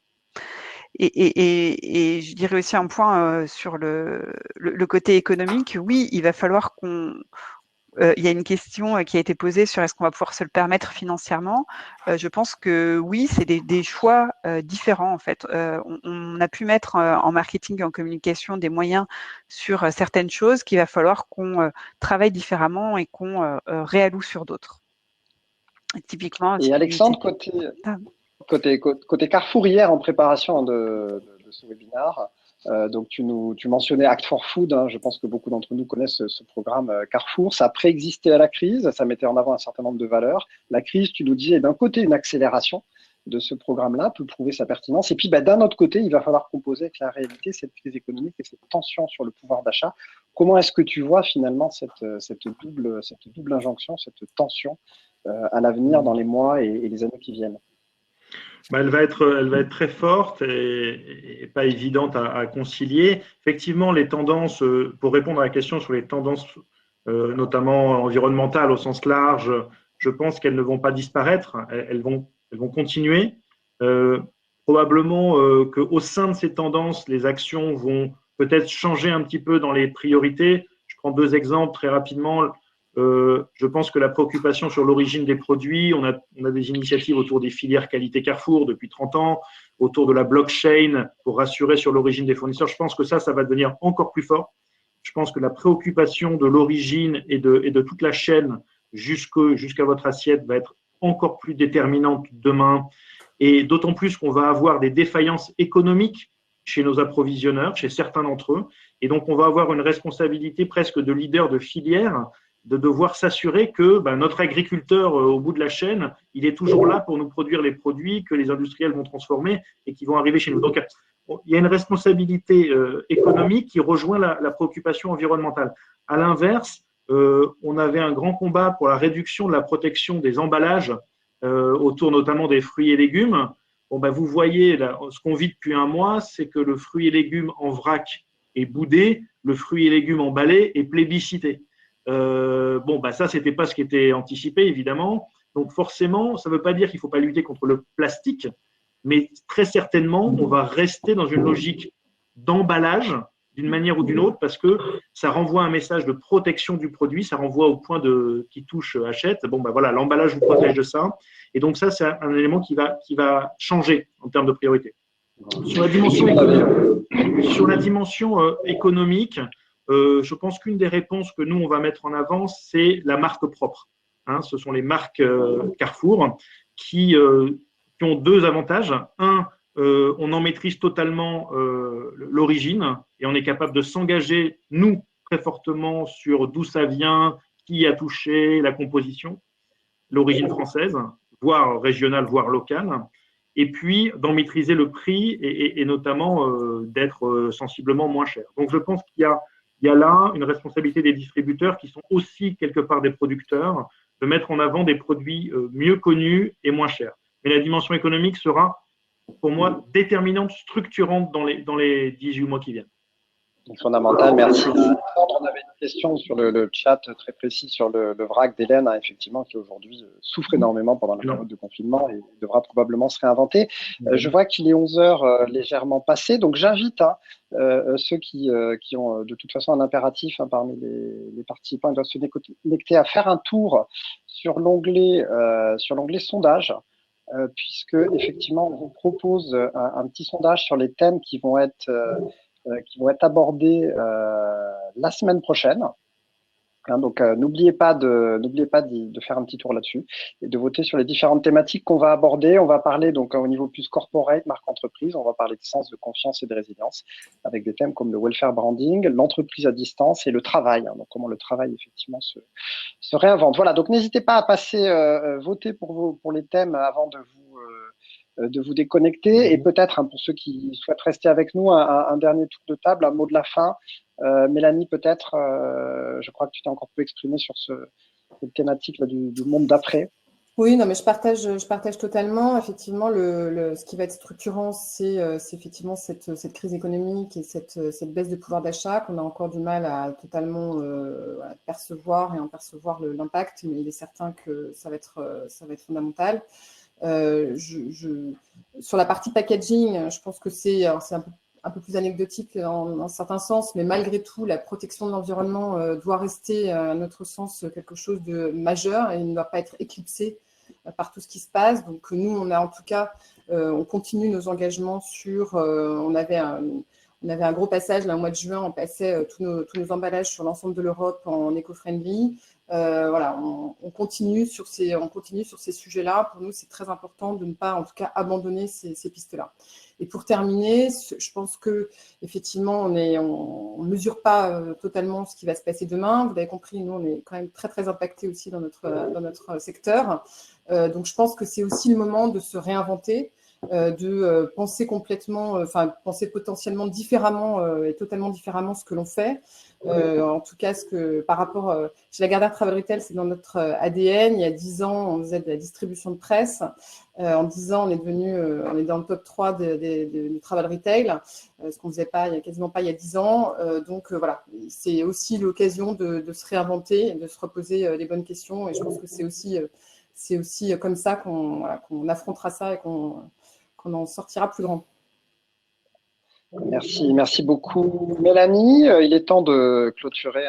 Et je dirais aussi un point sur le côté économique. Oui, il va falloir il y a une question qui a été posée sur est-ce qu'on va pouvoir se le permettre financièrement. Je pense que oui, c'est des choix différents en fait. On a pu mettre en marketing et en communication des moyens sur certaines choses qu'il va falloir qu'on travaille différemment et qu'on réalloue sur d'autres. Typiquement, Et Alexandre, côté Carrefour, hier en préparation de ce webinaire, donc tu mentionnais Act for Food, hein, je pense que beaucoup d'entre nous connaissent ce programme Carrefour. Ça a préexisté à la crise, ça mettait en avant un certain nombre de valeurs. La crise, tu nous disais, d'un côté, une accélération de ce programme-là peut prouver sa pertinence. Et puis, d'un autre côté, il va falloir composer avec la réalité cette crise économique et cette tension sur le pouvoir d'achat. Comment est-ce que tu vois finalement cette double injonction, cette tension à l'avenir dans les mois et les années qui viennent? Elle va être très forte et pas évidente à concilier. Effectivement, les tendances, pour répondre à la question sur les tendances, notamment environnementales au sens large, je pense qu'elles ne vont pas disparaître, elles vont continuer. Probablement qu'au sein de ces tendances, les actions vont peut-être changer un petit peu dans les priorités. Je prends 2 exemples très rapidement. Je pense que la préoccupation sur l'origine des produits, on a des initiatives autour des filières qualité Carrefour depuis 30 ans, autour de la blockchain pour rassurer sur l'origine des fournisseurs. Je pense que ça va devenir encore plus fort. Je pense que la préoccupation de l'origine et de toute la chaîne jusqu'à votre assiette va être encore plus déterminante demain. Et d'autant plus qu'on va avoir des défaillances économiques chez nos approvisionneurs, chez certains d'entre eux. Et donc, on va avoir une responsabilité presque de leader de filière de devoir s'assurer que notre agriculteur au bout de la chaîne, il est toujours là pour nous produire les produits que les industriels vont transformer et qui vont arriver chez nous. Donc, il y a une responsabilité économique qui rejoint la préoccupation environnementale. À l'inverse, on avait un grand combat pour la réduction de la protection des emballages autour notamment des fruits et légumes. Vous voyez, là, ce qu'on vit depuis un mois, c'est que le fruit et légumes en vrac est boudé, le fruit et légumes emballé est plébiscité. Ça, c'était pas ce qui était anticipé, évidemment. Donc, forcément, ça ne veut pas dire qu'il ne faut pas lutter contre le plastique, mais très certainement, on va rester dans une logique d'emballage d'une manière ou d'une autre parce que ça renvoie un message de protection du produit, ça renvoie au point qui touche achète. L'emballage vous protège de ça. Et donc, ça, c'est un élément qui va changer en termes de priorité. Sur la dimension économique, je pense qu'une des réponses que nous, on va mettre en avant, c'est la marque propre. Ce sont les marques Carrefour qui ont 2 avantages. Un, on en maîtrise totalement l'origine et on est capable de s'engager, nous, très fortement sur d'où ça vient, qui a touché, la composition, l'origine française, voire régionale, voire locale. Et puis, d'en maîtriser le prix et notamment d'être sensiblement moins cher. Donc, je pense qu'il y a là une responsabilité des distributeurs qui sont aussi quelque part des producteurs de mettre en avant des produits mieux connus et moins chers. Mais la dimension économique sera, pour moi, déterminante, structurante dans les 18 mois qui viennent. Fondamental, merci. On avait une question sur le chat très précis sur le vrac d'Hélène, effectivement, qui aujourd'hui souffre énormément pendant la période de confinement et devra probablement se réinventer. Je vois qu'il est 11 heures légèrement passé, donc j'invite ceux qui ont de toute façon un impératif parmi les participants, ils doivent se connecter à faire un tour sur l'onglet sondage. Puisque effectivement on vous propose un petit sondage sur les thèmes qui vont être abordés la semaine prochaine. Donc n'oubliez pas de faire un petit tour là-dessus et de voter sur les différentes thématiques qu'on va aborder. On va parler donc au niveau plus corporate, marque entreprise, on va parler de sens de confiance et de résilience avec des thèmes comme le welfare branding, l'entreprise à distance et le travail. Donc comment le travail effectivement se réinvente. Voilà, donc n'hésitez pas à passer voter pour les thèmes avant de vous déconnecter et peut-être pour ceux qui souhaitent rester avec nous un dernier tour de table, un mot de la fin. Mélanie, peut-être, je crois que tu t'es encore peu exprimée sur cette thématique là, du monde d'après. Oui, non, mais je partage totalement. Effectivement, ce qui va être structurant, c'est effectivement cette crise économique et cette baisse de pouvoir d'achat qu'on a encore du mal à totalement percevoir et en percevoir l'impact, mais il est certain que ça va être fondamental. Sur la partie packaging, je pense que c'est un peu un peu plus anecdotique en certains sens, mais malgré tout, la protection de l'environnement doit rester, à notre sens, quelque chose de majeur et ne doit pas être éclipsé par tout ce qui se passe. Donc nous, on a en tout cas, on continue nos engagements sur, on avait un gros passage là, au mois de juin, on passait tous nos emballages sur l'ensemble de l'Europe en éco-friendly. Voilà, on continue sur ces sujets-là. Pour nous, c'est très important de ne pas, en tout cas, abandonner ces pistes-là. Et pour terminer, je pense que effectivement, on ne mesure pas totalement ce qui va se passer demain. Vous l'avez compris, nous, on est quand même très très impactés aussi dans notre secteur. Donc, je pense que c'est aussi le moment de se réinventer. De penser complètement, penser potentiellement différemment et totalement différemment ce que l'on fait. En tout cas, par rapport chez Lagardère Travel Retail, c'est dans notre ADN. Il y a 10 ans, on faisait de la distribution de presse. En 10 ans, on est dans le top 3 du travel retail, ce qu'on ne faisait pas, quasiment pas il y a 10 ans. Donc voilà, c'est aussi l'occasion de se réinventer, de se reposer les bonnes questions. Et je pense que c'est aussi comme ça qu'on affrontera ça et qu'on en sortira plus grand. Merci beaucoup Mélanie. Il est temps de clôturer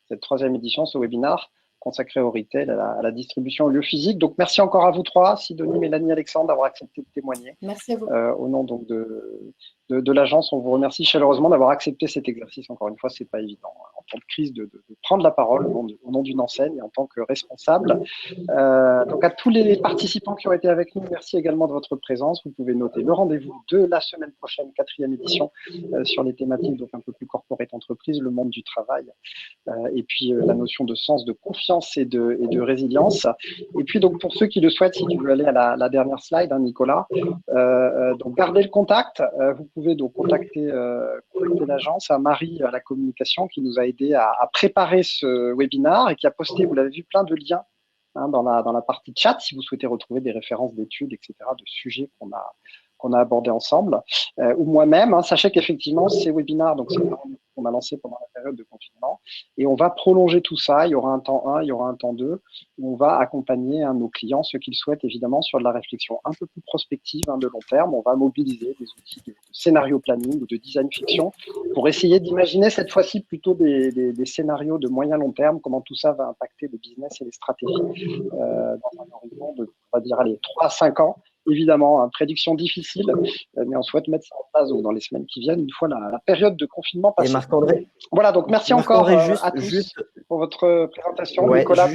cette troisième édition, ce webinaire consacré au retail, à la distribution au lieu physique. Donc merci encore à vous trois, Sidonie, Mélanie, Alexandre, d'avoir accepté de témoigner. Merci à vous. Au nom donc de l'agence, on vous remercie chaleureusement d'avoir accepté cet exercice. Encore une fois, c'est pas évident en temps de crise de prendre la parole au nom d'une enseigne et en tant que responsable. Donc à tous les participants qui ont été avec nous, merci également de votre présence. Vous pouvez noter le rendez-vous de la semaine prochaine, 4e édition, sur les thématiques donc un peu plus corporate entreprise, le monde du travail, et puis la notion de sens, de confiance et de résilience. Et puis donc pour ceux qui le souhaitent, si tu veux aller à la dernière slide, hein, Nicolas, donc gardez le contact. Vous pouvez donc contacter l'agence, à Marie à la communication qui nous a aidé à préparer ce webinaire et qui a posté, vous l'avez vu, plein de liens dans la partie chat si vous souhaitez retrouver des références d'études, etc., de sujets qu'on a abordés ensemble, ou moi-même. Sachez qu'effectivement, ces webinaires, donc c'est qu'on a lancé pendant la période de confinement, et on va prolonger tout ça. Il y aura un temps 1, il y aura un temps 2, où on va accompagner nos clients, ceux qu'ils souhaitent évidemment, sur de la réflexion un peu plus prospective, de long terme. On va mobiliser des outils de scénario planning ou de design fiction pour essayer d'imaginer cette fois-ci plutôt des scénarios de moyen long terme, comment tout ça va impacter le business et les stratégies dans un horizon de, on va dire, 3 à 5 ans. Évidemment, prédiction difficile, mais on souhaite mettre ça en place dans les semaines qui viennent, une fois la période de confinement passée. Et Marc-André. Voilà, donc merci encore à tous pour votre présentation. Ouais, Nicolas,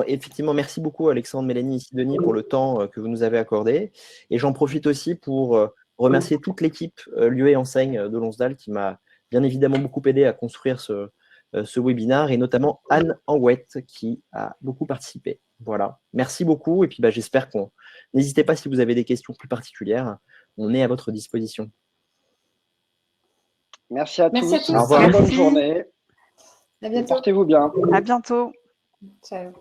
effectivement, merci beaucoup Alexandre, Mélanie et Sidonie pour le temps que vous nous avez accordé. Et j'en profite aussi pour remercier toute l'équipe lieu et enseigne de Lonsdal qui m'a bien évidemment beaucoup aidé à construire ce webinaire, et notamment Anne Anouette qui a beaucoup participé. Voilà, merci beaucoup. Et puis j'espère qu'on... N'hésitez pas si vous avez des questions plus particulières, on est à votre disposition. Merci à tous. Au revoir. Bonne journée. À bientôt. Portez-vous bien. À bientôt. Ciao.